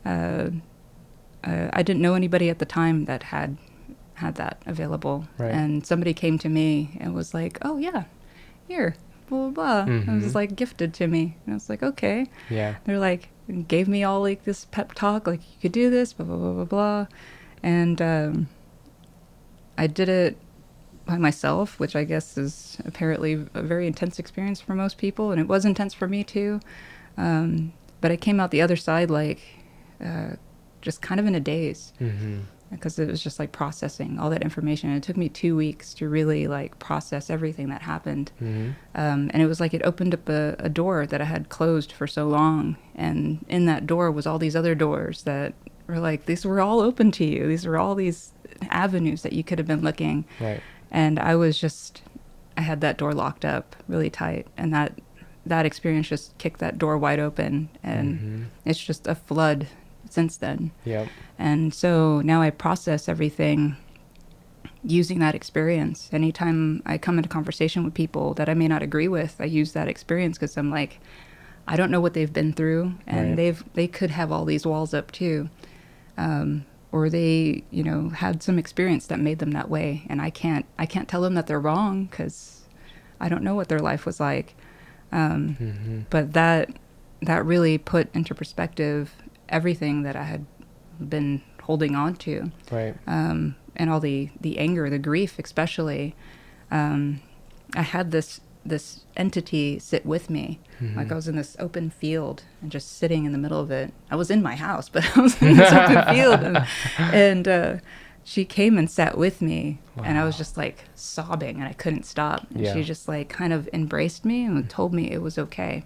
I didn't know anybody at the time that had that available. Right. And somebody came to me and was like, oh yeah, here, blah, blah, blah. It was like gifted to me. And I was like, okay. Yeah. They're like, gave me all like this pep talk, like you could do this, blah, blah, blah, blah, blah. And I did it by myself, which I guess is apparently a very intense experience for most people. And it was intense for me too. But I came out the other side like, just kind of in a daze, because it was just like processing all that information. And it took me 2 weeks to really like process everything that happened. And it was like it opened up a door that I had closed for so long. And in that door was all these other doors that were like, these were all open to you. These were all these avenues that you could have been looking. Right. And I had that door locked up really tight. And that experience just kicked that door wide open. And it's just a flood since then. Yep. And so now I process everything using that experience. Anytime I come into conversation with people that I may not agree with, I use that experience, because I'm like, I don't know what they've been through, and they could have all these walls up too. Or they, had some experience that made them that way, and I can't tell them that they're wrong, because I don't know what their life was like. But that really put into perspective everything that I had been holding on to. Right. And all the anger, the grief, especially. I had this entity sit with me. Like I was in this open field and just sitting in the middle of it. I was in my house, but I was in this open field. And she came and sat with me. Wow. And I was just like sobbing and I couldn't stop. And she just like kind of embraced me and told me it was okay.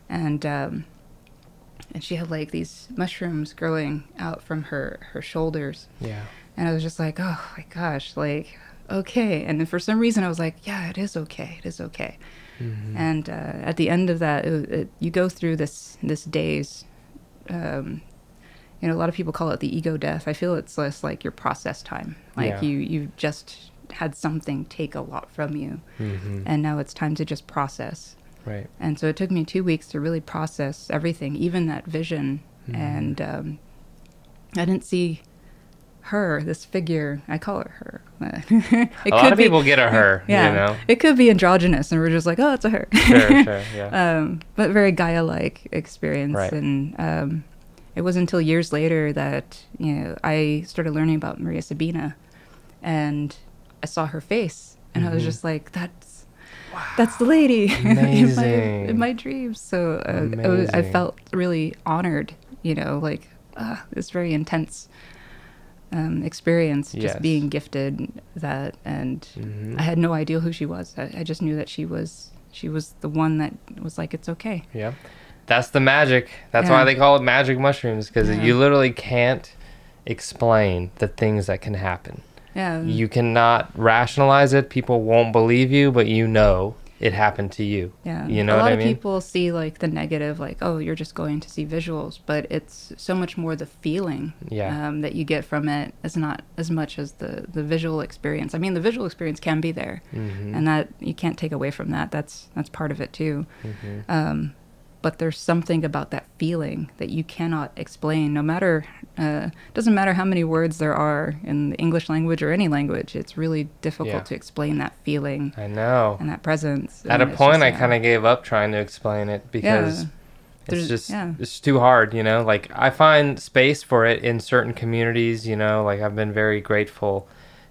And she had like these mushrooms growing out from her shoulders. Yeah. And I was just like, oh my gosh, like, okay. And then for some reason I was like, yeah, it is okay. It is okay. And at the end of that, you go through this daze. You know, a lot of people call it the ego death. I feel it's less like your process time. Like you just had something take a lot from you. And now it's time to just process. Right. And so it took me 2 weeks to really process everything, even that vision. And I didn't see her, this figure. I call it her. A lot of people get a her, you know? It could be androgynous, and we're just like, oh, it's a her. Sure, yeah. But very Gaia-like experience. Right. And it wasn't until years later that, you know, I started learning about Maria Sabina, and I saw her face, and I was just like, that's the lady in my dreams. So I felt really honored, you know, like this very intense experience, just being gifted that, and I had no idea who she was. I just knew that she was the one that was like, it's okay. Yeah. That's the magic. That's why they call it magic mushrooms, because you literally can't explain the things that can happen. Yeah. You cannot rationalize it. People won't believe you, but you know it happened to you. Yeah. You know what I mean? A lot of people see like the negative, like, oh, you're just going to see visuals, but it's so much more the feeling that you get from it is not as much as the visual experience. I mean, the visual experience can be there, and that you can't take away from that. That's part of it too. But there's something about that feeling that you cannot explain, no matter, doesn't matter how many words there are in the English language or any language. It's really difficult to explain that feeling. I know. And that presence. At a point, I kind of gave up trying to explain it because it's just, it's too hard, you know? Like, I find space for it in certain communities, you know? Like, I've been very grateful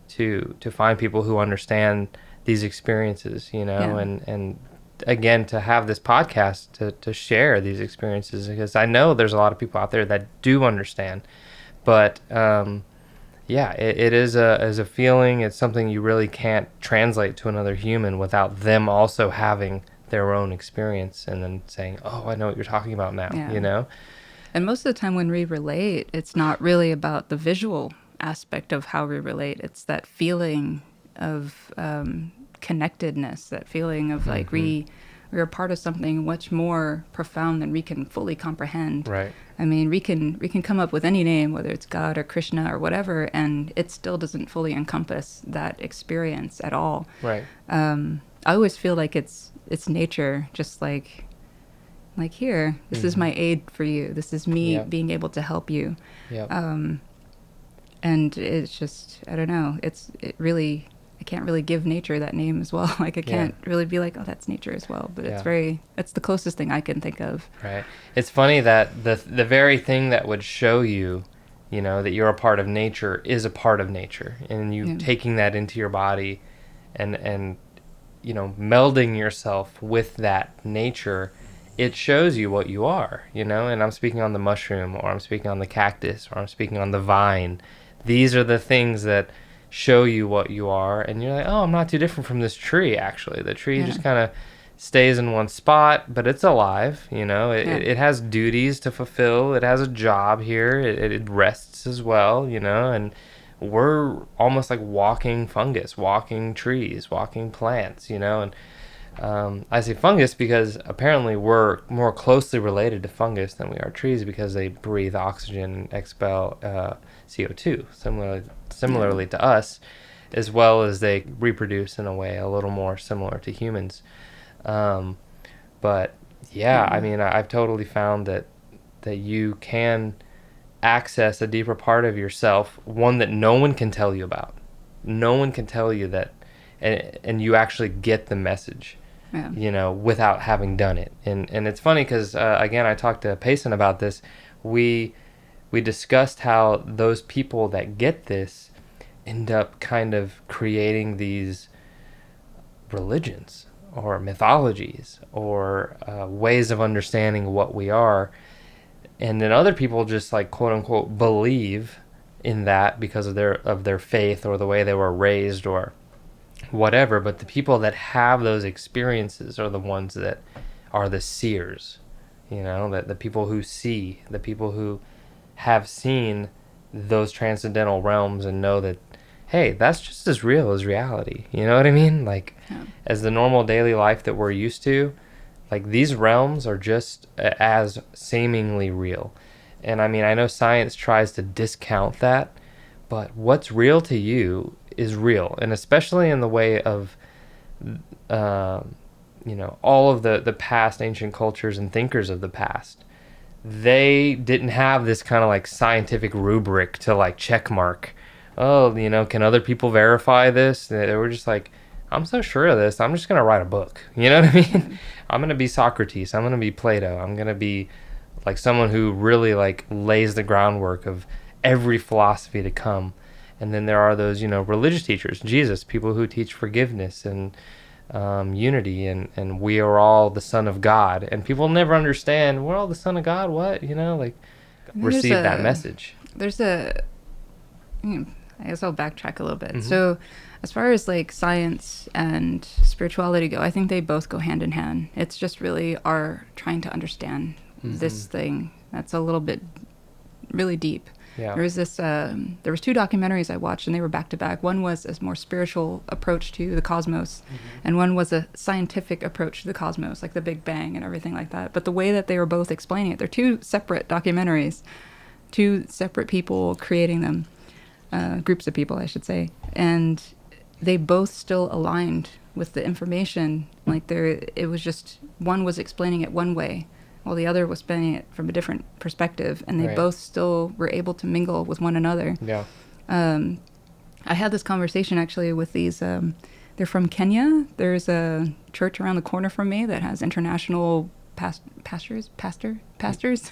to find people who understand these experiences, you know? And again, to have this podcast to share these experiences, because I know there's a lot of people out there that do understand, but it is a feeling. It's something you really can't translate to another human without them also having their own experience and then saying, oh, I know what you're talking about now, you know? And most of the time when we relate, it's not really about the visual aspect of how we relate. It's that feeling of connectedness, that feeling of like we're a part of something much more profound than we can fully comprehend. Right. I mean, we can come up with any name, whether it's God or Krishna or whatever, and it still doesn't fully encompass that experience at all. Right. I always feel like it's nature, just like here, this is my aid for you. This is me being able to help you. Yep. And it's just, I don't know, I can't really give nature that name as well. Like I can't really be like, oh, that's nature as well. But it's the closest thing I can think of. Right. It's funny that the very thing that would show you, you know, that you're a part of nature is a part of nature, and you taking that into your body, and you know, melding yourself with that nature, it shows you what you are, you know. And I'm speaking on the mushroom, or I'm speaking on the cactus, or I'm speaking on the vine. These are the things that show you what you are, and you're like, oh, I'm not too different from this tree. Actually, the tree just kind of stays in one spot, but it's alive, you know. It has duties to fulfill. It has a job here. It rests as well, you know. And we're almost like walking fungus, walking trees, walking plants, you know. And I say fungus because apparently we're more closely related to fungus than we are trees, because they breathe oxygen and expel CO2 similarly to us, as well as they reproduce in a way a little more similar to humans. But I mean, I've totally found that you can access a deeper part of yourself, one that no one can tell you about. No one can tell you that and you actually get the message, without having done it. And it's funny because, again, I talked to Payson about this. We discussed how those people that get this end up kind of creating these religions or mythologies or ways of understanding what we are. And then other people just like quote unquote believe in that because of their faith or the way they were raised or whatever. But the people that have those experiences are the ones that are the seers, that the people who see, the people who have seen those transcendental realms and know that, hey, that's just as real as reality. You know what I mean? Like, as the normal daily life that we're used to, like, these realms are just as seemingly real. And I mean, I know science tries to discount that, but what's real to you is real. And especially in the way of, all of the past ancient cultures and thinkers of the past, they didn't have this kind of like scientific rubric to like check mark. Oh, can other people verify this? They were just like, I'm so sure of this, I'm just going to write a book. You know what I mean? I'm going to be Socrates. I'm going to be Plato. I'm going to be like someone who really like lays the groundwork of every philosophy to come. And then there are those, religious teachers, Jesus, people who teach forgiveness and unity, and we are all the Son of God. And people never understand, we're all the Son of God, what? Receive that message. I guess I'll backtrack a little bit. Mm-hmm. So as far as like science and spirituality go, I think they both go hand in hand. It's just really our trying to understand this thing that's a little bit really deep. Yeah. There was there was 2 documentaries I watched, and they were back to back. One was a more spiritual approach to the cosmos, and one was a scientific approach to the cosmos, like the Big Bang and everything like that. But the way that they were both explaining it, they're 2 separate documentaries, 2 separate people creating them. Groups of people, I should say, and they both still aligned with the information. Like it was just one was explaining it one way, while the other was explaining it from a different perspective, and they both still were able to mingle with one another. Yeah. I had this conversation actually with these. They're from Kenya. There's a church around the corner from me that has international pastors.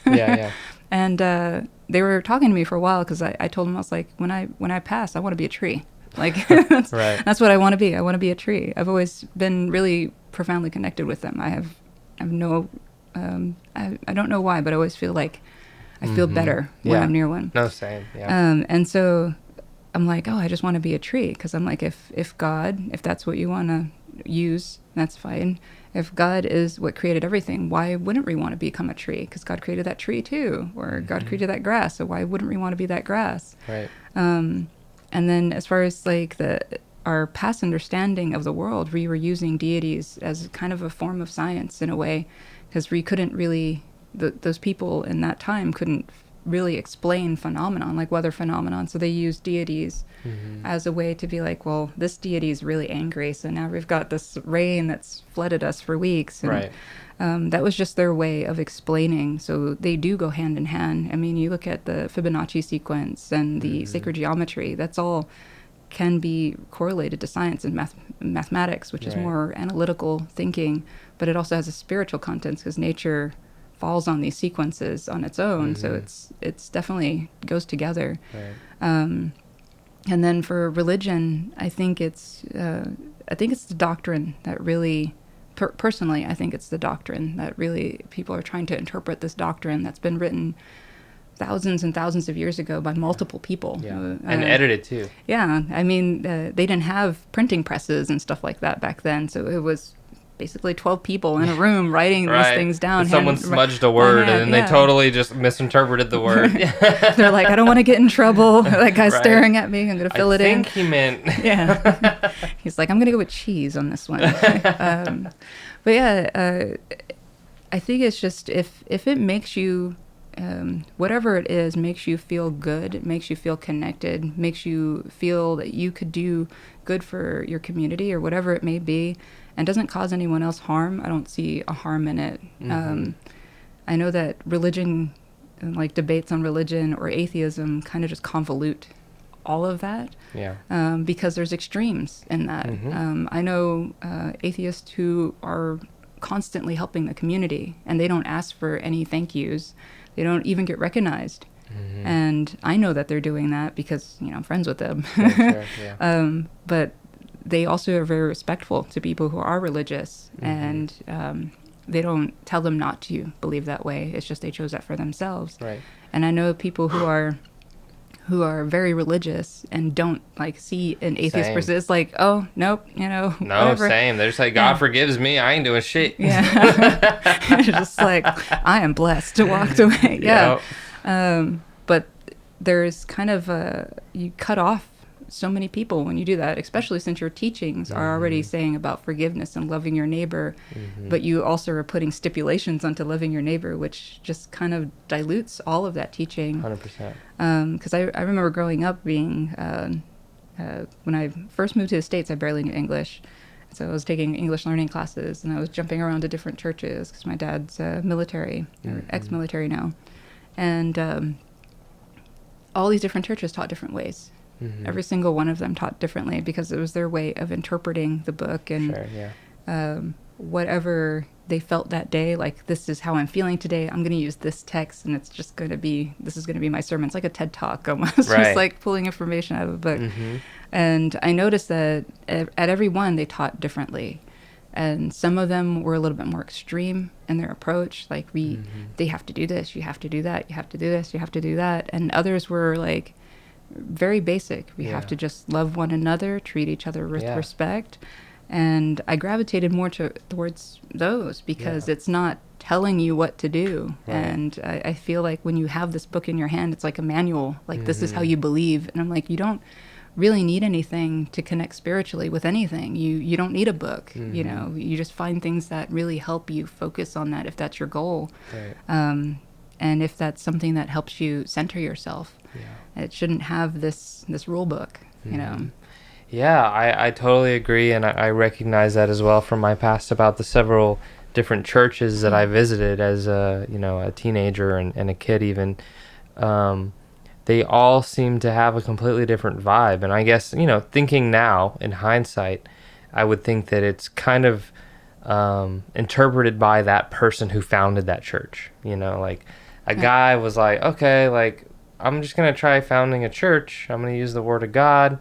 Yeah. And they were talking to me for a while because I told them, I was like, when I pass, I want to be a tree. Like that's what I want to be. I want to be a tree. I've always been really profoundly connected with them. I have no, I don't know why, but I always feel like I feel better when I'm near one. No, same. Yeah. And so I'm like, I just want to be a tree, because I'm like, if God, if that's what you want to use, that's fine. If God is what created everything, why wouldn't we want to become a tree? Because God created that tree too, or God created that grass, so why wouldn't we want to be that grass? Right. And then as far as like our past understanding of the world, we were using deities as kind of a form of science in a way, because we couldn't really, those people in that time couldn't really explain phenomenon, like weather phenomenon, so they used deities as a way to be like, well, this deity is really angry, so now we've got this rain that's flooded us for weeks. And, right. That was just their way of explaining. So they do go hand in hand. I mean, you look at the Fibonacci sequence and the sacred geometry, that's all can be correlated to science and mathematics, which is more analytical thinking, but it also has a spiritual content, because nature falls on these sequences on its own, so it's definitely goes together. Right. And then for religion, I think it's the doctrine that really, personally, I think it's the doctrine that really people are trying to interpret this doctrine that's been written thousands and thousands of years ago by multiple people. Yeah. And edited too. Yeah, I mean, they didn't have printing presses and stuff like that back then, so it was basically 12 people in a room writing these things down. And someone smudged a word and they totally just misinterpreted the word. They're like, I don't want to get in trouble. That guy's staring at me. I'm going to fill it in. I think he meant. Yeah. He's like, I'm going to go with cheese on this one. But yeah, I think it's just if it makes you, whatever it is, makes you feel good, it makes you feel connected, makes you feel that you could do good for your community or whatever it may be, and doesn't cause anyone else harm, I don't see a harm in it. I know that religion, like debates on religion or atheism, kind of just convolute all of that. Yeah. Because there's extremes in that. I know atheists who are constantly helping the community, and they don't ask for any thank yous. They don't even get recognized. And I know that they're doing that because, I'm friends with them. Sure, yeah. But they also are very respectful to people who are religious, and they don't tell them not to believe that way. It's just they chose that for themselves. Right. And I know people who are very religious and don't see an atheist person. It's like, oh, nope, No, whatever. same. They're just like, God forgives me. I ain't doing shit. Yeah. It's just like, I am blessed to walk away. Yeah. But there's kind of you cut off so many people when you do that, especially since your teachings are already saying about forgiveness and loving your neighbor, but you also are putting stipulations onto loving your neighbor, which just kind of dilutes all of that teaching. 100%. Because I remember growing up being, when I first moved to the States, I barely knew English. So I was taking English learning classes, and I was jumping around to different churches because my dad's military, or ex-military now. And all these different churches taught different ways. Every single one of them taught differently because it was their way of interpreting the book, and whatever they felt that day, like, this is how I'm feeling today, I'm going to use this text, and it's just going to be, this is going to be my sermon. It's like a TED Talk almost, just like pulling information out of a book. And I noticed that at every one they taught differently. And some of them were a little bit more extreme in their approach. Like, they have to do this, you have to do that, you have to do this, you have to do that. And others were like very basic. We have to just love one another, treat each other with respect. And I gravitated more towards those because it's not telling you what to do. And I feel like when you have this book in your hand, it's like a manual, like this is how you believe. And I'm like, you don't really need anything to connect spiritually with anything. You don't need a book. You just find things that really help you focus on that if that's your goal. And if that's something that helps you center yourself. It shouldn't have this rule book, Yeah, I totally agree, and I recognize that as well from my past about the several different churches that I visited as a teenager and a kid even. They all seem to have a completely different vibe, and I guess, thinking now in hindsight, I would think that it's kind of interpreted by that person who founded that church. Like a guy was like, okay, like, I'm just going to try founding a church. I'm going to use the Word of God,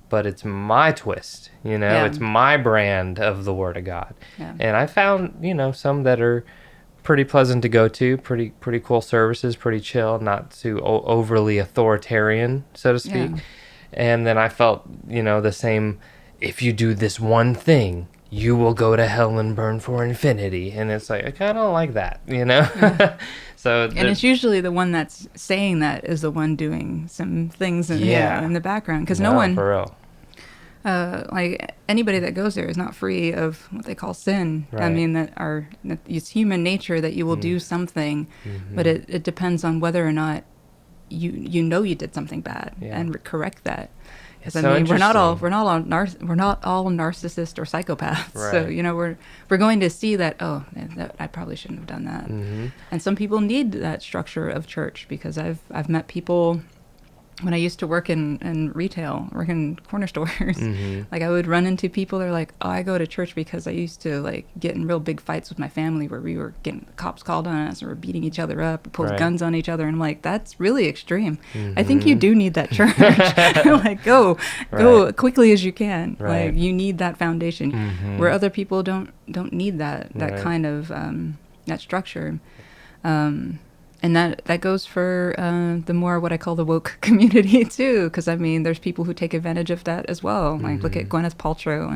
but it's my twist, It's my brand of the Word of God. And I found, some that are pretty pleasant to go to, pretty cool services, pretty chill, not too overly authoritarian, so to speak. And then I felt, the same, if you do this one thing, you will go to hell and burn for infinity. And it's like, I kind of don't like that, So and it's usually the one that's saying that is the one doing some things in the background, because no one, for real. like anybody that goes there is not free of what they call sin. I mean, that it's human nature that you will do something, but it depends on whether or not you did something bad and correct that. Because we're not all narcissists or psychopaths. So we're going to see that, I probably shouldn't have done that. And some people need that structure of church, because I've met people when I used to work in retail, work in corner stores. Like, I would run into people, they're like, I go to church because I used to get in real big fights with my family where we were getting the cops called on us, or we're beating each other up, or pulling guns on each other. And I'm like, that's really extreme. I think you do need that church. Like, go quickly as you can. Like, you need that foundation, where other people don't need that kind of that structure. And that goes for the more what I call the woke community too, because there's people who take advantage of that as well. Like, look at Gwyneth Paltrow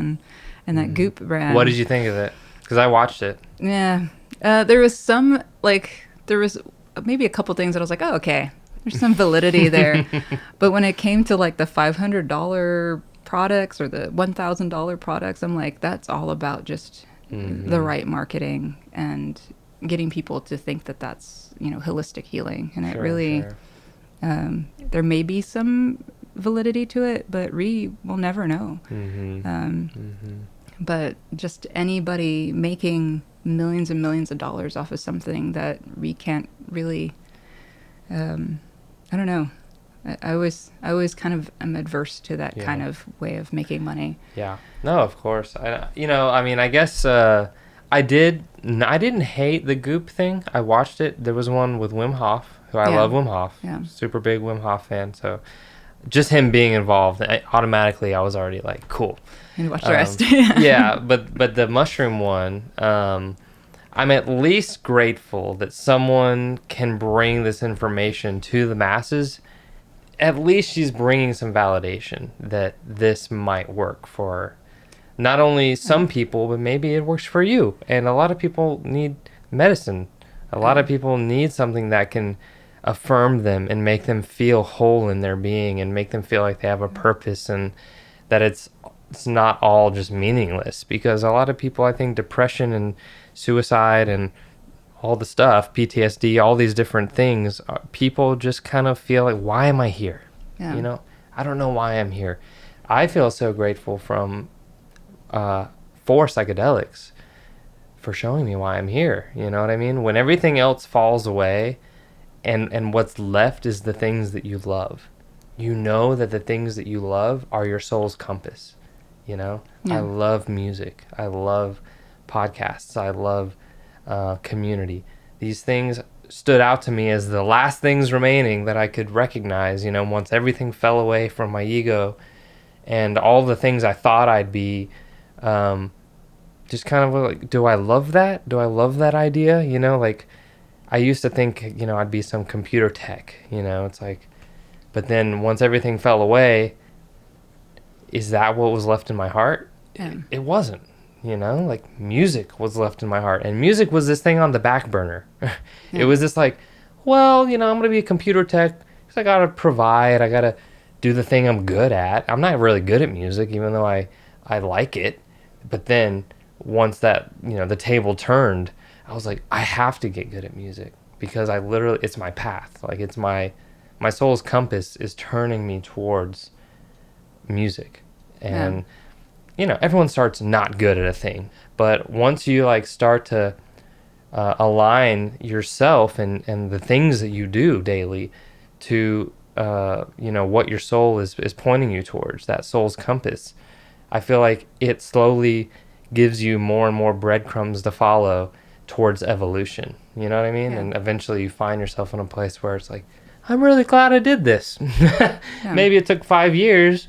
and that Goop brand. What did you think of it? Because I watched it. Yeah, there was maybe a couple things that I was like, oh, okay, there's some validity there. But when it came to the $500 products or the $1,000 products, I'm like, that's all about just the right marketing and getting people to think that that's holistic healing. And it really there may be some validity to it, but we will never know. But just anybody making millions and millions of dollars off of something that we can't really I don't know, I always kind of am adverse to that kind of way of making money. Yeah. No, of course. I mean, I guess I didn't hate the Goop thing. I watched it. There was one with Wim Hof, who I love Wim Hof. Yeah. Super big Wim Hof fan. So just him being involved, automatically I was already like, cool. And watch the rest. Yeah, but the mushroom one, I'm at least grateful that someone can bring this information to the masses. At least she's bringing some validation that this might work for not only some people, but maybe it works for you. And a lot of people need medicine. A lot of people need something that can affirm them and make them feel whole in their being and make them feel like they have a purpose and that it's not all just meaningless. Because a lot of people, I think, depression and suicide and all the stuff, PTSD, all these different things, people just kind of feel like, why am I here? Yeah. You know, I don't know why I'm here. I feel so grateful for psychedelics for showing me why I'm here. You know what I mean? When everything else falls away and what's left is the things that you love. You know that the things that you love are your soul's compass. You know, I love music. I love podcasts. I love community. These things stood out to me as the last things remaining that I could recognize, you know, once everything fell away from my ego and all the things I thought I'd be, just kind of like, do I love that? Do I love that idea? You know, like I used to think, you know, I'd be some computer tech, you know, it's like, but then once everything fell away, is that what was left in my heart? Yeah. It wasn't. You know, like music was left in my heart, and music was this thing on the back burner. It was this like, well, you know, I'm going to be a computer tech because I got to provide, I got to do the thing I'm good at. I'm not really good at music, even though I like it. But then once that, you know, the table turned, I was like, I have to get good at music because it's my path. Like it's my soul's compass is turning me towards music. And you know, everyone starts not good at a thing, but once you like start to align yourself and the things that you do daily to you know, what your soul is pointing you towards, that soul's compass, I feel like it slowly gives you more and more breadcrumbs to follow towards evolution. You know what I mean? And eventually you find yourself in a place where it's like, I'm really glad I did this. Maybe it took 5 years,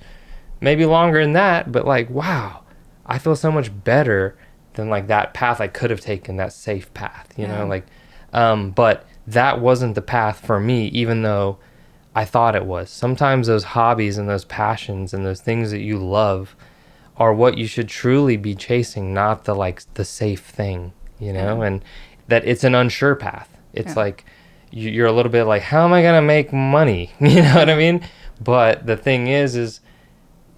maybe longer than that, but like, wow, I feel so much better than like that path I could have taken, that safe path, you know, like, but that wasn't the path for me, even though I thought it was. Sometimes those hobbies and those passions and those things that you love are what you should truly be chasing, not the safe thing, you know, and that it's an unsure path. It's like, you're a little bit like, how am I going to make money? You know what I mean? But the thing is,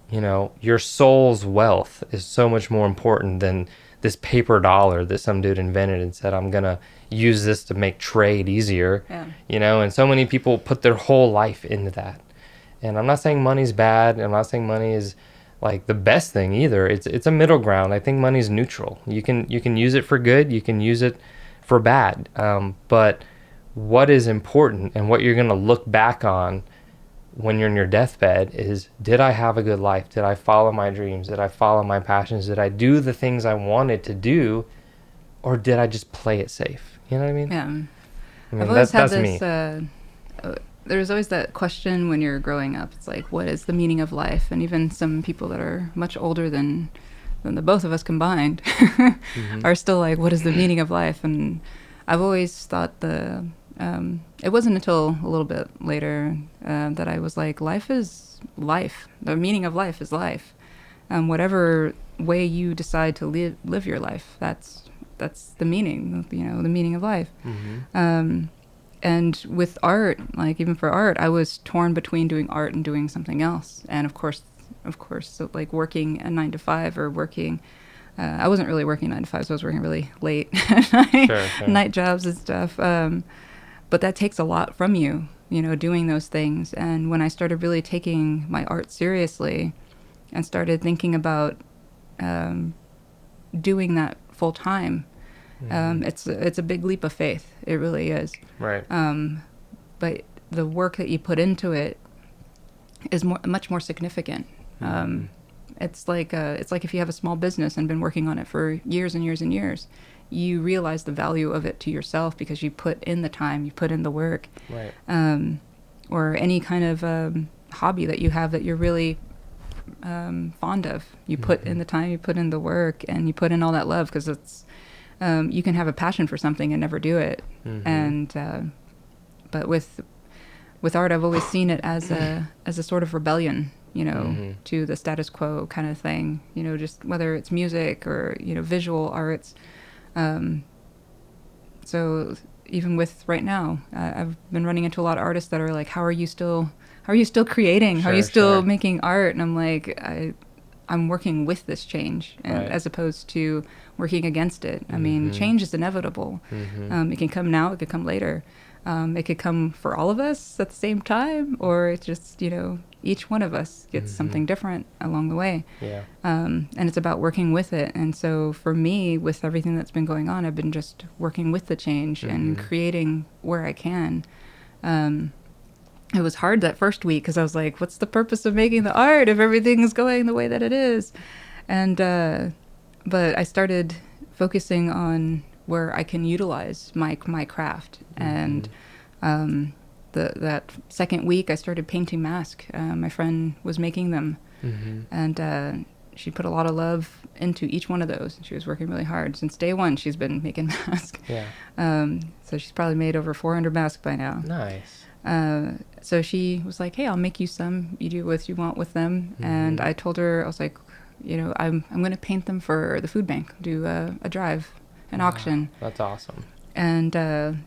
you know, your soul's wealth is so much more important than this paper dollar that some dude invented and said, I'm going to use this to make trade easier, you know, and so many people put their whole life into that. And I'm not saying money's bad. I'm not saying money is like the best thing either. It's a middle ground. I think money's neutral. You can use it for good. You can use it for bad. But what is important and what you're going to look back on when you're in your deathbed is, did I have a good life? Did I follow my dreams? Did I follow my passions? Did I do the things I wanted to do? Or did I just play it safe? You know what I mean? Yeah. I mean, I've always had that's this, there's always that question when you're growing up. It's like, what is the meaning of life? And even some people that are much older than the both of us combined are still like, what is the meaning of life? And I've always thought it wasn't until a little bit later that I was like, life is life. The meaning of life is life. Whatever way you decide to live your life, that's the meaning, you know, the meaning of life. And with art, like even for art, I was torn between doing art and doing something else. And of course, so like working a 9 to 5 or working, I wasn't really working 9 to 5, so I was working really late night jobs and stuff. But that takes a lot from you, you know, doing those things. And when I started really taking my art seriously and started thinking about doing that full time, it's a big leap of faith. It really is. Right. But the work that you put into it is much more significant. It's like if you have a small business and been working on it for years and years and years, you realize the value of it to yourself because you put in the time, you put in the work. Right. Or any kind of hobby that you have that you're really fond of. You put in the time, you put in the work, and you put in all that love, because it's you can have a passion for something and never do it. And but with art, I've always seen it as a sort of rebellion, you know, to the status quo kind of thing. You know, just whether it's music or, you know, visual arts. So even with right now, I've been running into a lot of artists that are like, how are you still creating? How are you still making art? And I'm like, I'm working with this change, and as opposed to working against it. I mean, change is inevitable. It can come now, it could come later. It could come for all of us at the same time, or it's just, you know, each one of us gets something different along the way. Yeah. And it's about working with it. And so for me, with everything that's been going on, I've been just working with the change and creating where I can. It was hard that first week because I was like, what's the purpose of making the art if everything is going the way that it is? And but I started focusing on where I can utilize my craft. And that second week I started painting masks. My friend was making them, and she put a lot of love into each one of those. She was working really hard. Since day one, she's been making masks. So she's probably made over 400 masks by now. Nice. So she was like, hey, I'll make you some. You do what you want with them. And I told her, I was like, you know, I'm going to paint them for the food bank, do a drive, an auction. That's awesome. And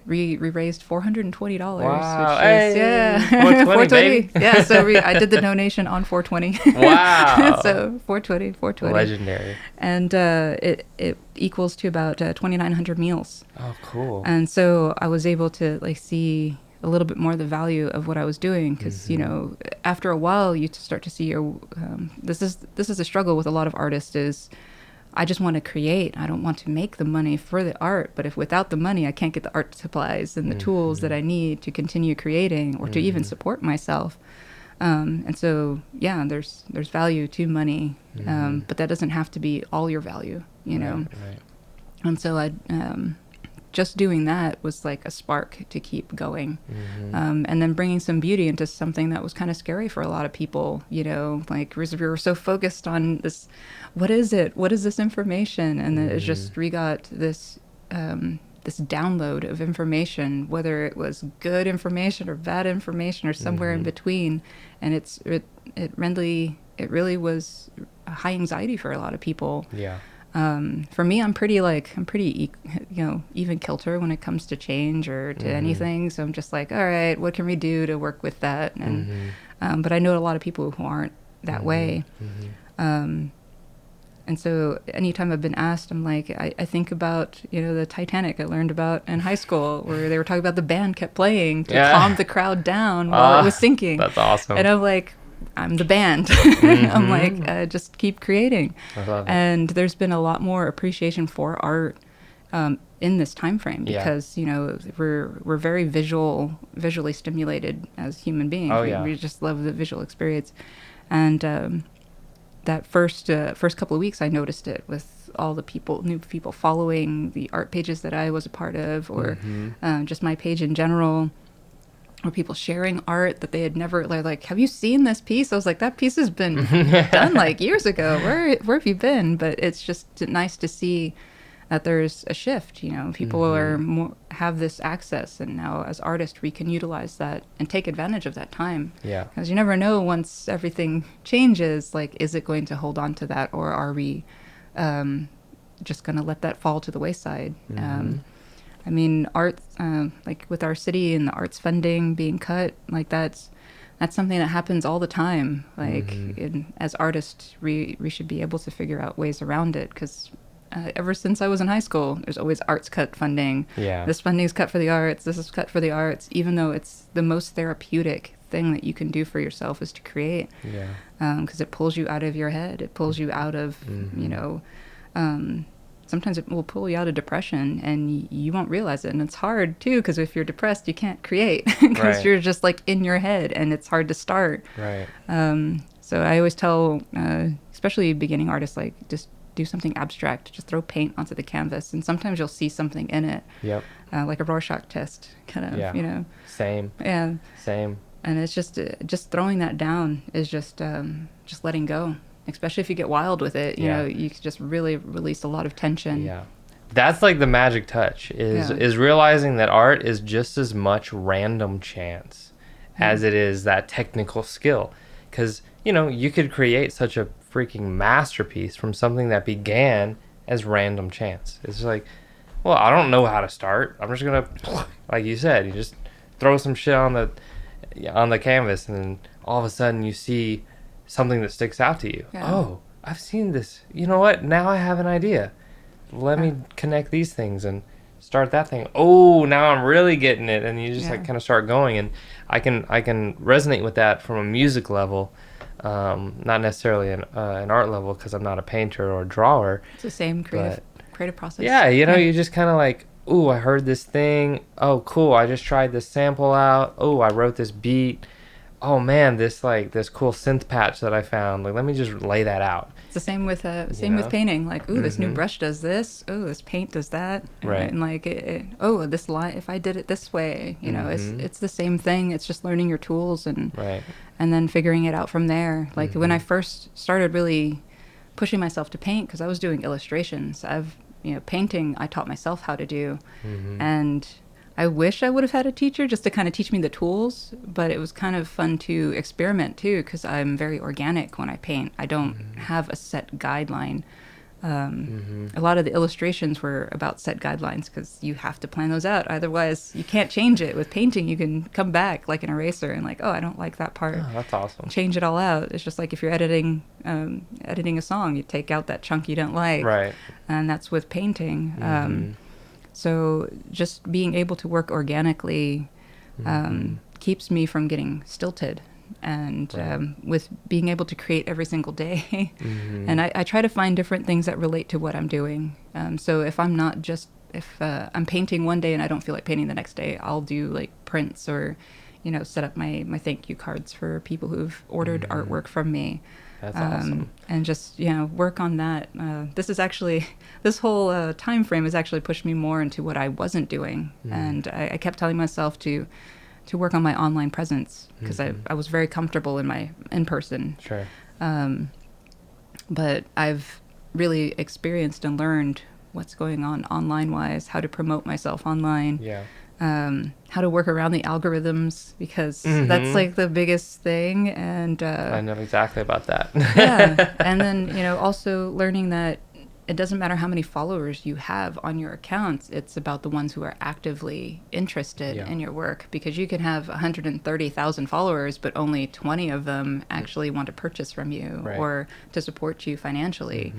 we raised $420. Wow. Which is, hey. 420, baby. Yeah, so I did the donation on 420. Wow. So 420. Legendary. And it equals to about 2,900 meals. Oh, cool. And so I was able to like see a little bit more the value of what I was doing, because you know, after a while you start to see your this is a struggle with a lot of artists, is I just want to create. I don't want to make the money for the art, but if without the money I can't get the art supplies and the tools that I need to continue creating or to even support myself. And so yeah, there's value to money, but that doesn't have to be all your value, you know. Right. And so I just doing that was like a spark to keep going. And then bringing some beauty into something that was kind of scary for a lot of people, you know, like we were so focused on this, what is it? What is this information? And then it just, we got this, this download of information, whether it was good information or bad information or somewhere in between. And it really was a high anxiety for a lot of people. Yeah. For me, I'm pretty you know, even kilter when it comes to change or to anything. So I'm just like, all right, what can we do to work with that? And, but I know a lot of people who aren't that way. And so anytime I've been asked, I'm like, I think about, you know, the Titanic I learned about in high school, where they were talking about the band kept playing to calm the crowd down while it was sinking. That's awesome. And I'm like, I'm the band. I'm like, just keep creating. I love it. And there's been a lot more appreciation for art in this time frame, because you know, we're very visually stimulated as human beings. We just love the visual experience. And that first couple of weeks, I noticed it with all the new people following the art pages that I was a part of, or just my page in general. Or people sharing art that they had never, like, have you seen this piece? I was like, that piece has been done like years ago. Where have you been? But it's just nice to see that there's a shift. You know, people have this access, and now as artists we can utilize that and take advantage of that time. Yeah. Because you never know, once everything changes, like, is it going to hold on to that, or are we just going to let that fall to the wayside? I mean, art, like with our city and the arts funding being cut, like that's something that happens all the time. Like as artists, we should be able to figure out ways around it, because ever since I was in high school, there's always arts cut funding. Yeah. This funding is cut for the arts. This is cut for the arts, even though it's the most therapeutic thing that you can do for yourself is to create. Yeah. Because it pulls you out of your head. It pulls you out of, you know, sometimes it will pull you out of depression, and you won't realize it. And it's hard too, because if you're depressed, you can't create because Right. you're just like in your head, and it's hard to start. Right. So I always tell, especially beginning artists, like just do something abstract, just throw paint onto the canvas, and sometimes you'll see something in it, Yep. like a Rorschach test, kind of, Yeah. you know. Same. Yeah. Same. And it's just throwing that down is just letting go. Especially if you get wild with it, you Yeah. know, you can just really release a lot of tension. Yeah. That's like the magic touch is Yeah. is realizing that art is just as much random chance as it is that technical skill. Because, you know, you could create such a freaking masterpiece from something that began as random chance. It's like, well, I don't know how to start. I'm just going to, like you said, you just throw some shit on the canvas, and then all of a sudden you see something that sticks out to you. Yeah. Oh, I've seen this. You know what? Now I have an idea. Let me connect these things and start that thing. Oh, now I'm really getting it. And you just like kind of start going. And I can resonate with that from a music level, not necessarily an art level, because I'm not a painter or a drawer. It's the same creative process. Yeah, you know, you just kind of like, ooh, I heard this thing. Oh, cool. I just tried this sample out. Oh, I wrote this beat. Oh man, this cool synth patch that I found. Like, let me just lay that out. It's the same with know? with painting. Like, ooh, this new brush does this. Oh, this paint does that. Right. And like, oh, this line, if I did it this way, you know, it's the same thing. It's just learning your tools and then figuring it out from there. Like when I first started really pushing myself to paint, because I was doing illustrations. Painting, I taught myself how to do, and I wish I would have had a teacher just to kind of teach me the tools, but it was kind of fun to experiment too, because I'm very organic when I paint. I don't have a set guideline. A lot of the illustrations were about set guidelines, because you have to plan those out. Otherwise, you can't change it. With painting, you can come back like an eraser and like, oh, I don't like that part. Oh, that's awesome. Change it all out. It's just like if you're editing a song, you take out that chunk you don't like. Right. And that's with painting. So just being able to work organically keeps me from getting stilted, and with being able to create every single day. And I try to find different things that relate to what I'm doing. So if I'm I'm painting one day and I don't feel like painting the next day, I'll do like prints or, you know, set up my thank you cards for people who've ordered artwork from me. That's awesome. And just, you know, work on that. This whole time frame has actually pushed me more into what I wasn't doing. And I kept telling myself to work on my online presence, because I was very comfortable in my in-person. Sure. But I've really experienced and learned what's going on online-wise, how to promote myself online. Yeah. How to work around the algorithms, because that's like the biggest thing. And I know exactly about that. yeah. And then, you know, also learning that it doesn't matter how many followers you have on your accounts. It's about the ones who are actively interested in your work, because you can have 130,000 followers, but only 20 of them actually want to purchase from you or to support you financially.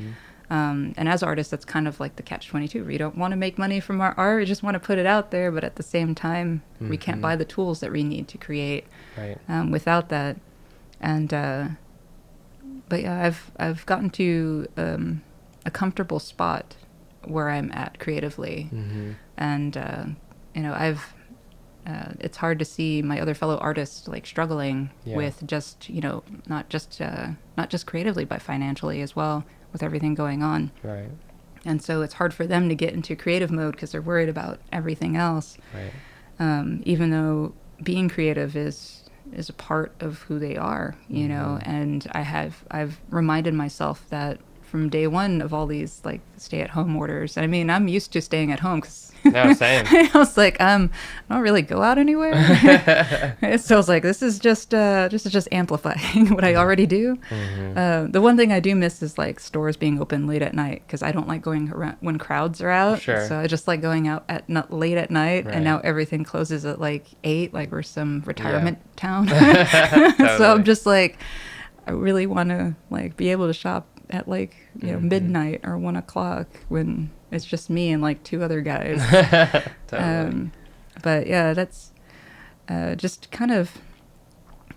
And as artists, that's kind of like the catch-22. We don't want to make money from our art. We just want to put it out there. But at the same time, we can't buy the tools that we need to create without that. And but yeah, I've gotten to a comfortable spot where I'm at creatively. And you know, it's hard to see my other fellow artists like struggling with just, you know, not just creatively, but financially as well, with everything going on. Right. And so it's hard for them to get into creative mode because they're worried about everything else. Right. Even though being creative is a part of who they are, you know, and I've reminded myself that from day one of all these like stay-at-home orders. I mean, I'm used to staying at home because no, same. I was like, I don't really go out anywhere. So I was like, this is just amplifying what I already do. The one thing I do miss is like stores being open late at night, because I don't like going around when crowds are out. Sure. So I just like going out late at night, Right. and now everything closes at like 8, like we're some retirement town. Totally. So I'm just like, I really want to like be able to shop at like, you know, midnight or 1 o'clock when it's just me and like 2 other guys. Totally. But yeah, that's just kind of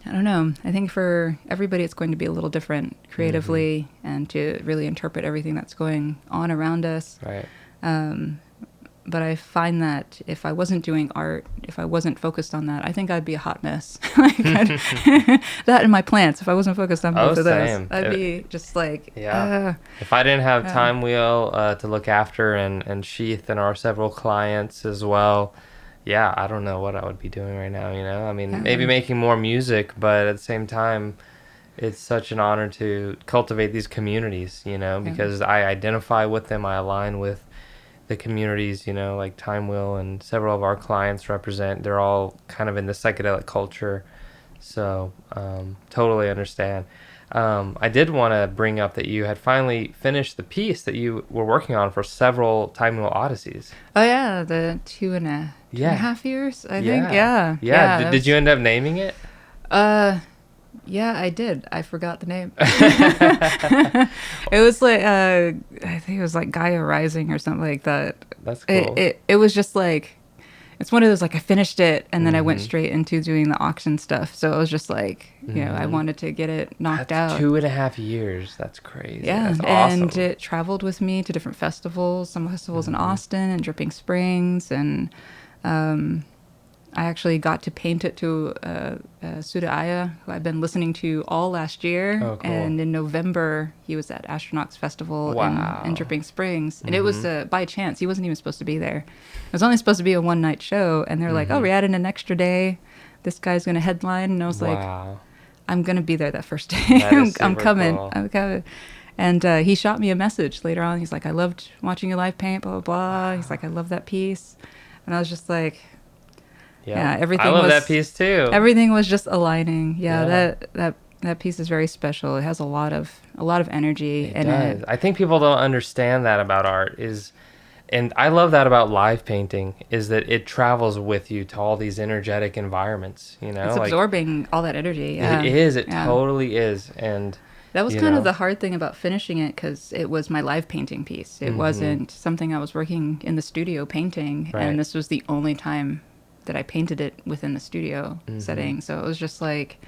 I don't know. I think for everybody, it's going to be a little different creatively, and to really interpret everything that's going on around us. Right. But I find that if I wasn't doing art, if I wasn't focused on that, I think I'd be a hot mess. Like that and my plants. If I wasn't focused on both of those, same. I'd be just like, If I didn't have Time Wheel to look after and Sheath and our several clients as well, I don't know what I would be doing right now, I mean, maybe making more music, but at the same time, it's such an honor to cultivate these communities, because I identify with them, I align with the communities, like Time Wheel and several of our clients represent. They're all kind of in the psychedelic culture, so totally understand. I did want to bring up that you had finally finished the piece that you were working on for several Time Wheel Odysseys. Oh yeah, the two and a half years, I think. Yeah. Did you end up naming it? Yeah, I did. I forgot the name. It was like I think it was like Gaia Rising or something like that. That's cool. It was just like, it's one of those, like, I finished it and then I went straight into doing the auction stuff. So it was just like, I wanted to get it knocked out. 2.5 years. That's crazy. Yeah, that's awesome. And it traveled with me to different festivals. Some festivals in Austin and Dripping Springs, and I actually got to paint it to Suda Aya, who I've been listening to all last year. Oh, cool. And in November, he was at Astronauts Festival in Dripping Springs. And it was by chance. He wasn't even supposed to be there. It was only supposed to be a one-night show. And they're like, oh, we added an extra day. This guy's going to headline. And I was like, I'm going to be there that first day. I'm coming. Cool. I'm coming. And he shot me a message later on. He's like, I loved watching you live paint, blah, blah, blah. He's like, I love that piece. And I was just like... Yeah, everything. I love that piece too. Everything was just aligning. That piece is very special. It has a lot of energy in it. I think people don't understand that about art and I love that about live painting, is that it travels with you to all these energetic environments. It's absorbing all that energy. Yeah. It is. It totally is. And that was kind of the hard thing about finishing it, because it was my live painting piece. It wasn't something I was working in the studio painting, and this was the only time that I painted it within the studio setting. So it was just like,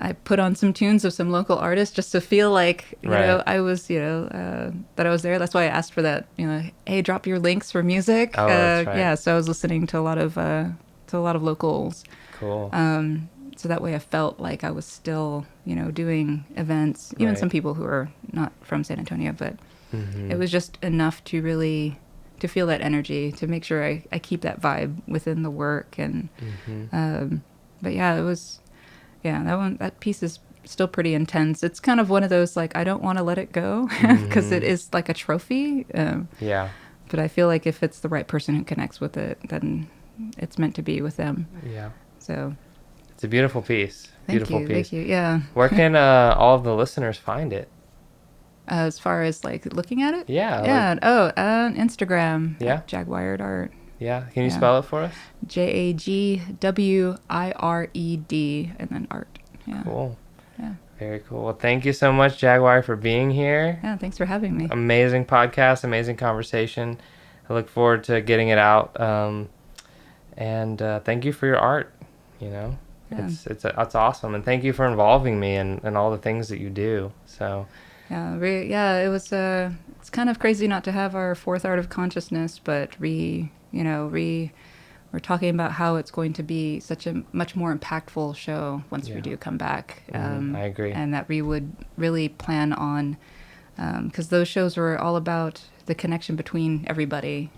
I put on some tunes of some local artists just to feel like, I was, that I was there. That's why I asked for that, hey, drop your links for music. Oh, that's right. Yeah, so I was listening to a lot of locals. Cool. So that way I felt like I was still, doing events, even some people who are not from San Antonio, but it was just enough to really... to feel that energy, to make sure I keep that vibe within the work. And but it was that piece is still pretty intense. It's kind of one of those, like, I don't want to let it go, because it is like a trophy. But I feel like if it's the right person who connects with it, then it's meant to be with them. So it's a beautiful piece. Thank you. Yeah. Where can all of the listeners find it? As far as, like, looking at it? Yeah. On Instagram. Yeah. Jagwired art. Yeah. Can you spell it for us? Jagwired and then art. Yeah. Cool. Yeah. Very cool. Well, thank you so much, Jagwired, for being here. Yeah, thanks for having me. Amazing podcast, amazing conversation. I look forward to getting it out. And thank you for your art. It's awesome. And thank you for involving me in all the things that you do. So... it was. It's kind of crazy not to have our fourth art of consciousness, but we're talking about how it's going to be such a much more impactful show once we do come back. I agree. And that we would really plan on, because those shows were all about the connection between everybody.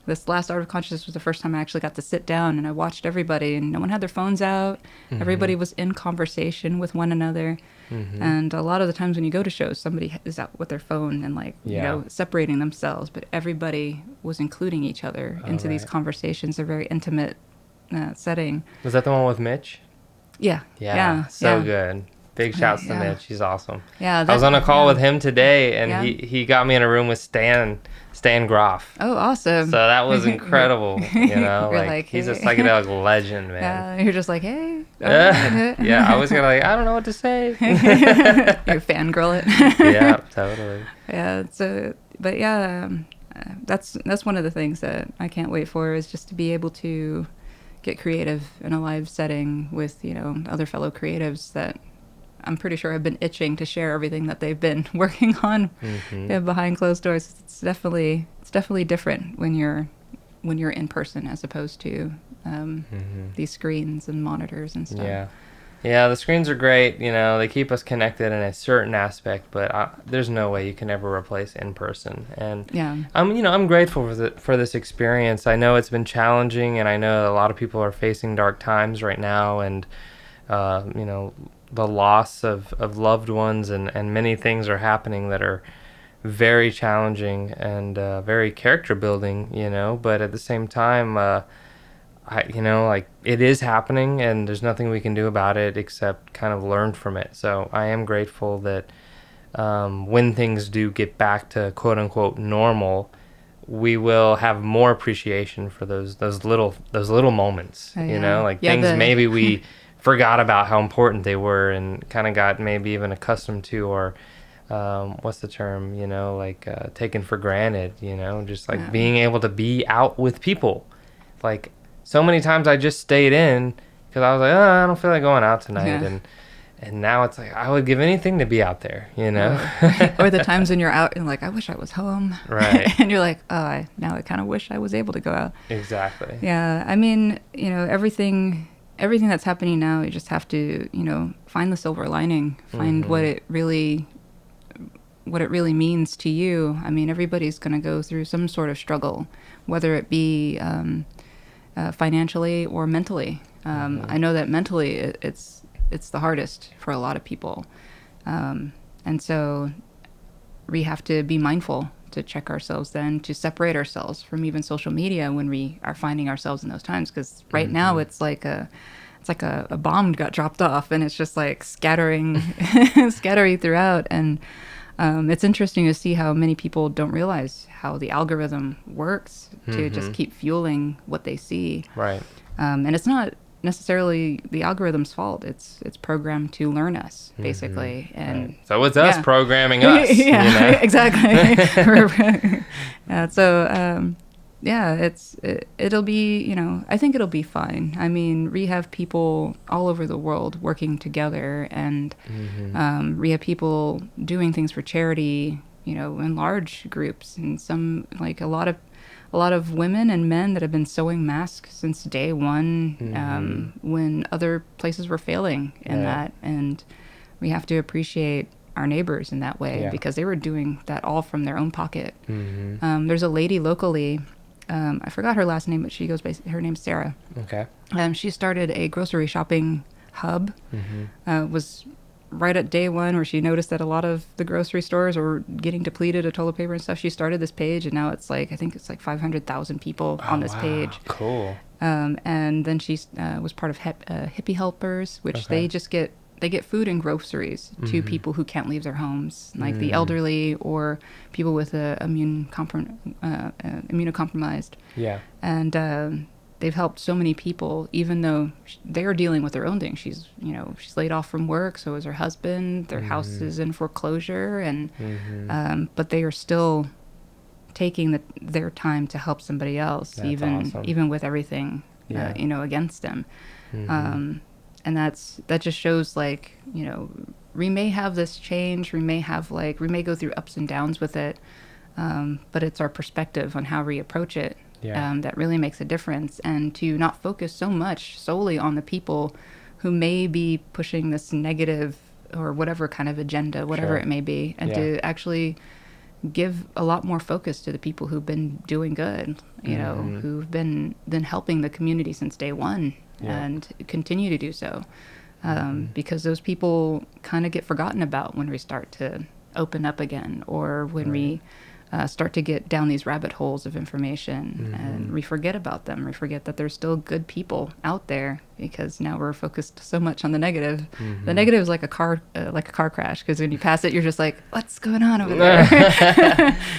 This last Art of Consciousness was the first time I actually got to sit down and I watched everybody, and no one had their phones out. Everybody was in conversation with one another. And a lot of the times when you go to shows, somebody is out with their phone and separating themselves, but everybody was including each other into these conversations, a very intimate setting. Was that the one with Mitch? Yeah. So good. Big shouts to Mitch. He's awesome. Yeah. I was on a call with him today, and he got me in a room with Stan Groff. Oh, awesome. So that was incredible. Like he's a psychedelic legend, man. Yeah, you're just like, hey. Yeah, I was gonna I don't know what to say. You fangirl it. Yeah, totally. Yeah, but that's one of the things that I can't wait for, is just to be able to get creative in a live setting with, other fellow creatives that I'm pretty sure have been itching to share everything that they've been working on behind closed doors. It's definitely different when you're in person as opposed to these screens and monitors and stuff. Yeah, the screens are great. They keep us connected in a certain aspect, but there's no way you can ever replace in person. And I'm grateful for this experience. I know it's been challenging, and I know a lot of people are facing dark times right now, and the loss of loved ones and many things are happening that are very challenging and very character building. But at the same time, it is happening, and there's nothing we can do about it except kind of learn from it. So I am grateful that when things do get back to quote unquote normal, we will have more appreciation for those little moments. Things maybe we forgot about how important they were and kind of got maybe even accustomed to, or what's the term? Taken for granted. Just like being able to be out with people, like. So many times I just stayed in because I was like, I don't feel like going out tonight. And now it's like, I would give anything to be out there, Or the times when you're out and like, I wish I was home. Right. And you're like, now I kind of wish I was able to go out. Exactly. Yeah. I mean, everything that's happening now, you just have to, find the silver lining, find what it really means to you. I mean, everybody's going to go through some sort of struggle, whether it be, financially or mentally. I know that mentally it's the hardest for a lot of people. And so we have to be mindful to check ourselves then, to separate ourselves from even social media when we are finding ourselves in those times. Because right now it's like a bomb got dropped off and it's just like scattering throughout. And it's interesting to see how many people don't realize how the algorithm works to just keep fueling what they see. Right. And it's not necessarily the algorithm's fault. It's programmed to learn us, basically. And right. So it's us programming us. Exactly. It'll be, I think it'll be fine. I mean, we have people all over the world working together, and we have people doing things for charity, in large groups, and some, like a lot of women and men that have been sewing masks since day one, when other places were failing in that. And we have to appreciate our neighbors in that way, because they were doing that all from their own pocket. There's a lady locally, I forgot her last name, but she goes by, her name's Sarah. Okay. She started a grocery shopping hub. Was right at day one where she noticed that a lot of the grocery stores were getting depleted of toilet paper and stuff. She started this page, and now it's like, I think it's like 500,000 people on this page. Cool. And then she was part of Hippie Helpers, which they get food and groceries to people who can't leave their homes, like the elderly or people with immunocompromised. Yeah. And they've helped so many people, even though they are dealing with their own things. She's laid off from work, so is her husband. Their house is in foreclosure, and but they are still taking their time to help somebody else. That's even with everything against them. And that just shows, like, we may have this change, we may go through ups and downs with it, but it's our perspective on how we approach it that really makes a difference. And to not focus so much solely on the people who may be pushing this negative or whatever kind of agenda, whatever it may be, and to actually give a lot more focus to the people who've been doing good, who've been helping the community since day one. And continue to do so, because those people kind of get forgotten about when we start to open up again, or when we start to get down these rabbit holes of information, and we forget about them. We forget that there's still good people out there, because now we're focused so much on the negative. The negative is like a car crash, because when you pass it, you're just like, what's going on over there?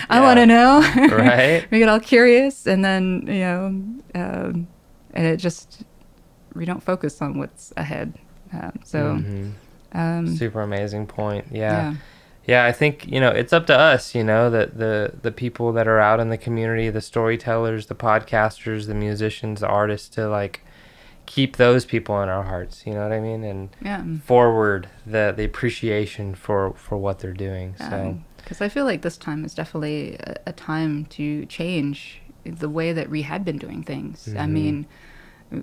I want to know. Right. We get all curious, and then and it just, we don't focus on what's ahead. Super amazing point. Yeah, I think, it's up to us, that the people that are out in the community, the storytellers, the podcasters, the musicians, the artists, to like keep those people in our hearts, you know what I mean? And forward the appreciation for what they're doing. So because I feel like this time is definitely a time to change the way that we had been doing things. I mean,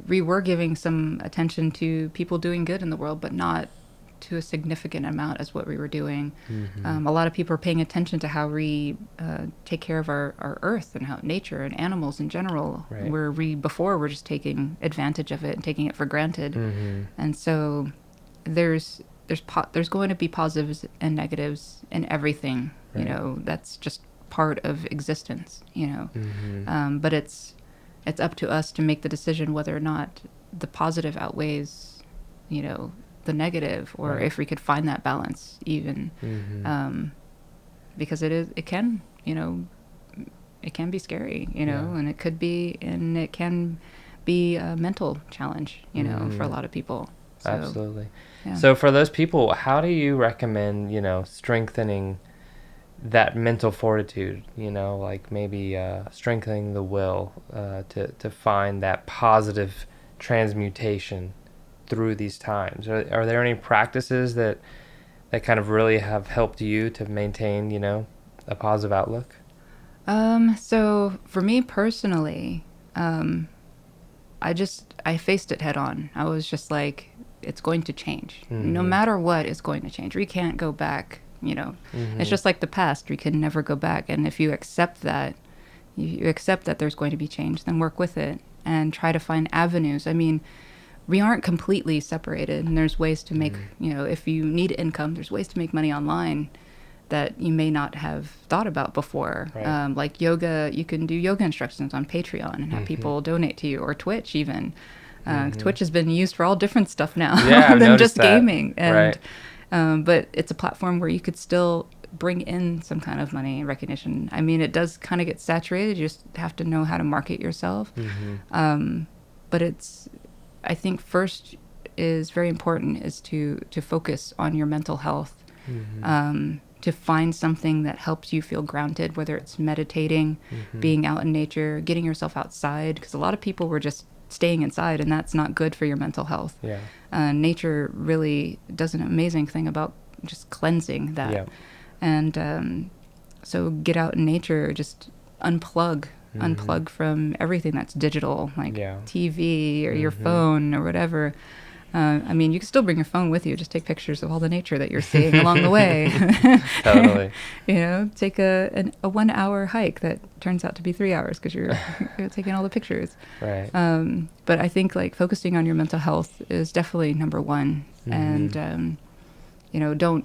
we were giving some attention to people doing good in the world, but not to a significant amount as what we were doing. A lot of people are paying attention to how we take care of our earth and how nature and animals in general, where we before were just taking advantage of it and taking it for granted. And so there's going to be positives and negatives in everything. You know, that's just part of existence. You know, but it's up to us to make the decision whether or not the positive outweighs, you know, the negative, or if we could find that balance even. Because it can be scary, you know, and it can be a mental challenge, you know, for a lot of people. So, absolutely. Yeah. So for those people, how do you recommend, you know, strengthening that mental fortitude, you know, like maybe strengthening the will to find that positive transmutation through these times? Are there any practices that kind of really have helped you to maintain, you know, a positive outlook? So for me personally, I faced it head on. I was just like, it's going to change. No matter what, it's going to change. We can't go back, you know. It's just like the past. We can never go back. And if you accept that, you accept that there's going to be change, then work with it and try to find avenues. I mean, we aren't completely separated, and there's ways to make, you know, if you need income, there's ways to make money online that you may not have thought about before. Like yoga, you can do yoga instructions on Patreon and have people donate to you, or Twitch even. Twitch has been used for all different stuff now than just gaming. And but it's a platform where you could still bring in some kind of money and recognition. I mean, it does kind of get saturated. You just have to know how to market yourself. But I think first is very important is to focus on your mental health, to find something that helps you feel grounded, whether it's meditating, being out in nature, getting yourself outside, because a lot of people were just staying inside, and that's not good for your mental health. Nature really does an amazing thing about just cleansing that. And so get out in nature, just unplug from everything that's digital, like TV or your phone or whatever. I mean, you can still bring your phone with you. Just take pictures of all the nature that you're seeing along the way. Totally. You know, take a 1 hour hike that turns out to be 3 hours because you're taking all the pictures. Right. But I think like focusing on your mental health is definitely number one. And, you know, don't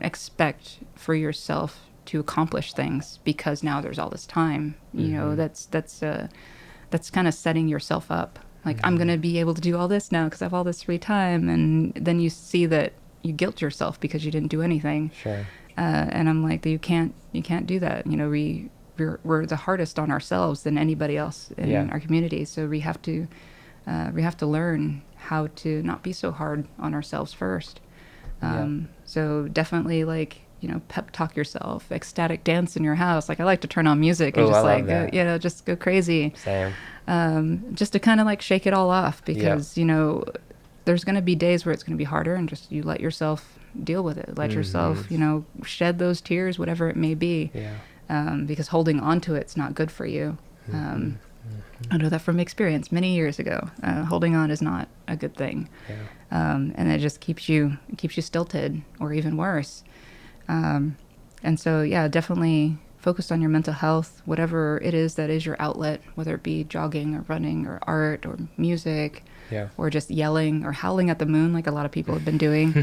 expect for yourself to accomplish things because now there's all this time. You know, that's kind of setting yourself up. Like, I'm going to be able to do all this now because I have all this free time. And then you see that you guilt yourself because you didn't do anything. Sure. And I'm like, you can't do that. You know, we're the hardest on ourselves than anybody else in our community. So we have to learn how to not be so hard on ourselves first. So definitely, like, you know, pep talk yourself, ecstatic dance in your house. Like, I like to turn on music and just go crazy. Same. Just to kind of like shake it all off because, you know, there's going to be days where it's going to be harder, and just you let yourself deal with it. Let yourself, you know, shed those tears, whatever it may be, because holding on to it's not good for you. I know that from experience many years ago. Holding on is not a good thing. And it just keeps you stilted, or even worse. And so, definitely focus on your mental health, whatever it is that is your outlet, whether it be jogging or running or art or music, or just yelling or howling at the moon like a lot of people have been doing,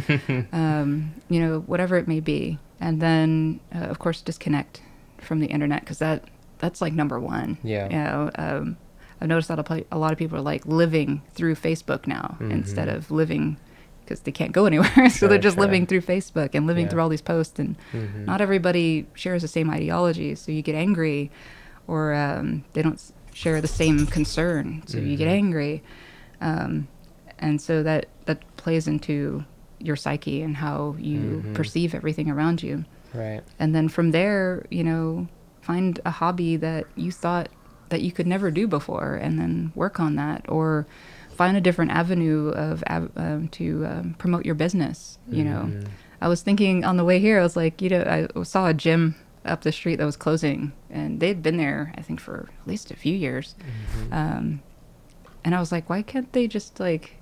you know, whatever it may be. And then, of course, disconnect from the internet, because that's like number one. You know, I've noticed that a lot of people are like living through Facebook now instead of living, because they can't go anywhere. So they're just living through Facebook and living through all these posts, and not everybody shares the same ideology. So you get angry, or they don't share the same concern. So you get angry. And so that plays into your psyche and how you perceive everything around you. Right. And then from there, you know, find a hobby that you thought that you could never do before, and then work on that, or find a different avenue to promote your business. You know, I was thinking on the way here, I was like, I saw a gym up the street that was closing, and they'd been there, I think, for at least a few years. And I was like, why can't they just like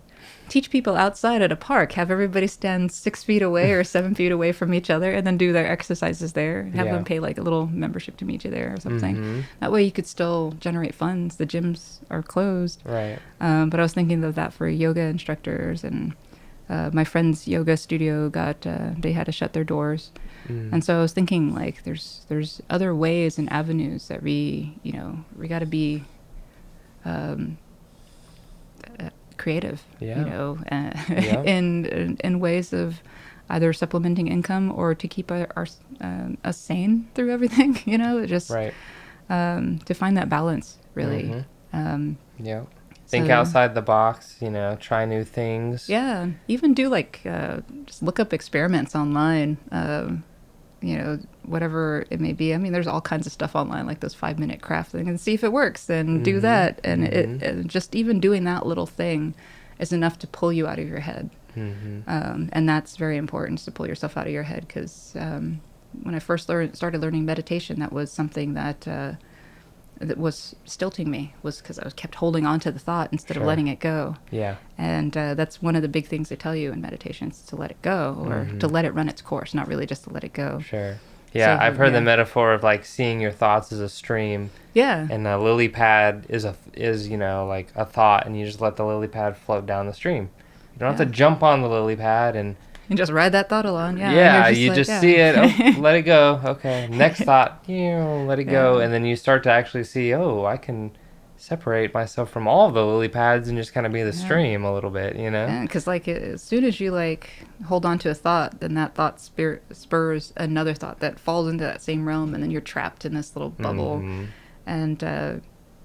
teach people outside at a park, have everybody stand 6 feet away or 7 feet away from each other, and then do their exercises there, and have them pay like a little membership to meet you there or something. That way you could still generate funds. The gyms are closed. Right. But I was thinking of that for yoga instructors, and my friend's yoga studio they had to shut their doors. And so I was thinking, like, there's other ways and avenues that we got to be creative, in ways of either supplementing income or to keep us sane through everything, just right. To find that balance, really. Think outside the box, try new things. Yeah, even do like just look up experiments online, whatever it may be. I mean, there's all kinds of stuff online, like those 5-minute craft thing, and see if it works, and do that. And it just even doing that little thing is enough to pull you out of your head. And that's very important, to pull yourself out of your head, because when I first started learning meditation, that was something that was stilting me, was because I was kept holding on to the thought instead of letting it go. Yeah. And that's one of the big things they tell you in meditation, is to let it go, or to let it run its course, not really just to let it go. Sure. Yeah, so, I've heard the metaphor of like seeing your thoughts as a stream. Yeah. And a lily pad is like a thought, and you just let the lily pad float down the stream. You don't have to jump on the lily pad and just ride that thought along. Yeah. Yeah, you just see it. Oh, let it go. Okay. Next thought. Let it go. And then you start to actually see, I can separate myself from all of the lily pads and just kind of be the stream a little bit, Yeah, because like as soon as you like hold on to a thought, then that thought spurs another thought that falls into that same realm, and then you're trapped in this little bubble. And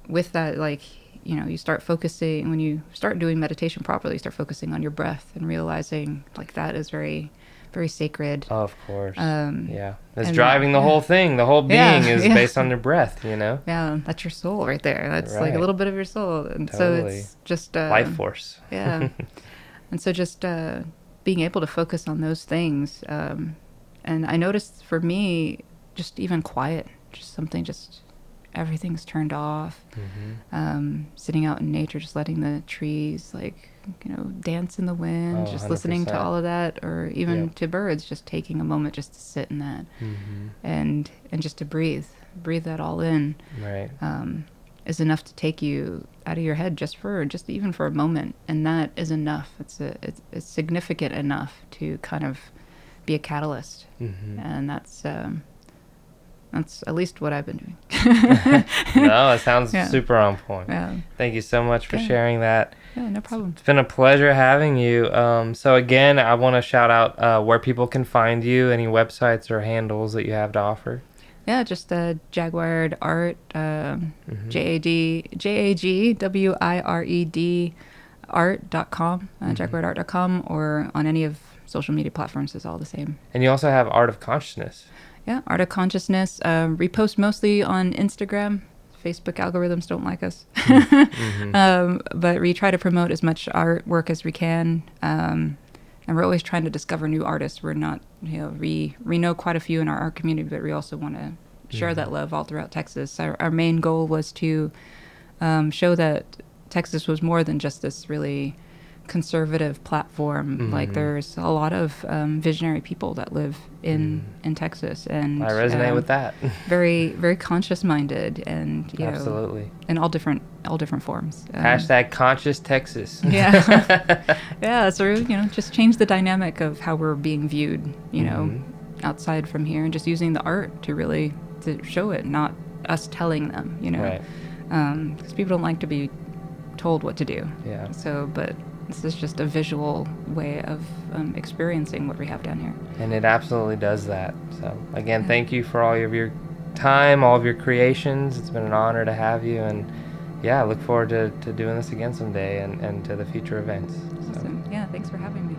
with that, like, you start focusing, when you start doing meditation properly, you start focusing on your breath and realizing like that is very, very sacred. Oh, of course. It's driving the whole thing. The whole being is based on your breath, Yeah, that's your soul right there. That's like a little bit of your soul. And totally. So it's just... life force. Yeah. And so just being able to focus on those things. And I noticed for me, just even quiet, just something just... everything's turned off. Sitting out in nature, just letting the trees like dance in the wind, just 100%. Listening to all of that, or even to birds, just taking a moment just to sit in that, and just to breathe that all in, right, is enough to take you out of your head just even for a moment, and that is enough. It's significant enough to kind of be a catalyst, and that's at least what I've been doing. No, it sounds super on point. Yeah. Thank you so much for sharing that. Yeah, no problem. It's been a pleasure having you. So again, I want to shout out where people can find you, any websites or handles that you have to offer. Yeah, just Jagwired Art, Jagwired art.com, jagwiredart.com, or on any of social media platforms is all the same. And you also have Art of Consciousness. Yeah, Art of Consciousness. Repost mostly on Instagram. Facebook algorithms don't like us. But we try to promote as much artwork as we can. And we're always trying to discover new artists. We're not, we know quite a few in our art community, but we also want to share that love all throughout Texas. Our main goal was to show that Texas was more than just this really conservative platform. Like there's a lot of visionary people that live in Texas, and I resonate with that. Very, very conscious minded, and absolutely in all different forms. Hashtag conscious Texas. Yeah. So just change the dynamic of how we're being viewed, outside from here, and just using the art to show it, not us telling them, right. Because people don't like to be told what to do. Yeah. So, but this is just a visual way of experiencing what we have down here. And it absolutely does that. So, again, thank you for all of your time, all of your creations. It's been an honor to have you. And, I look forward to doing this again someday and to the future events. Awesome. So. Yeah, thanks for having me.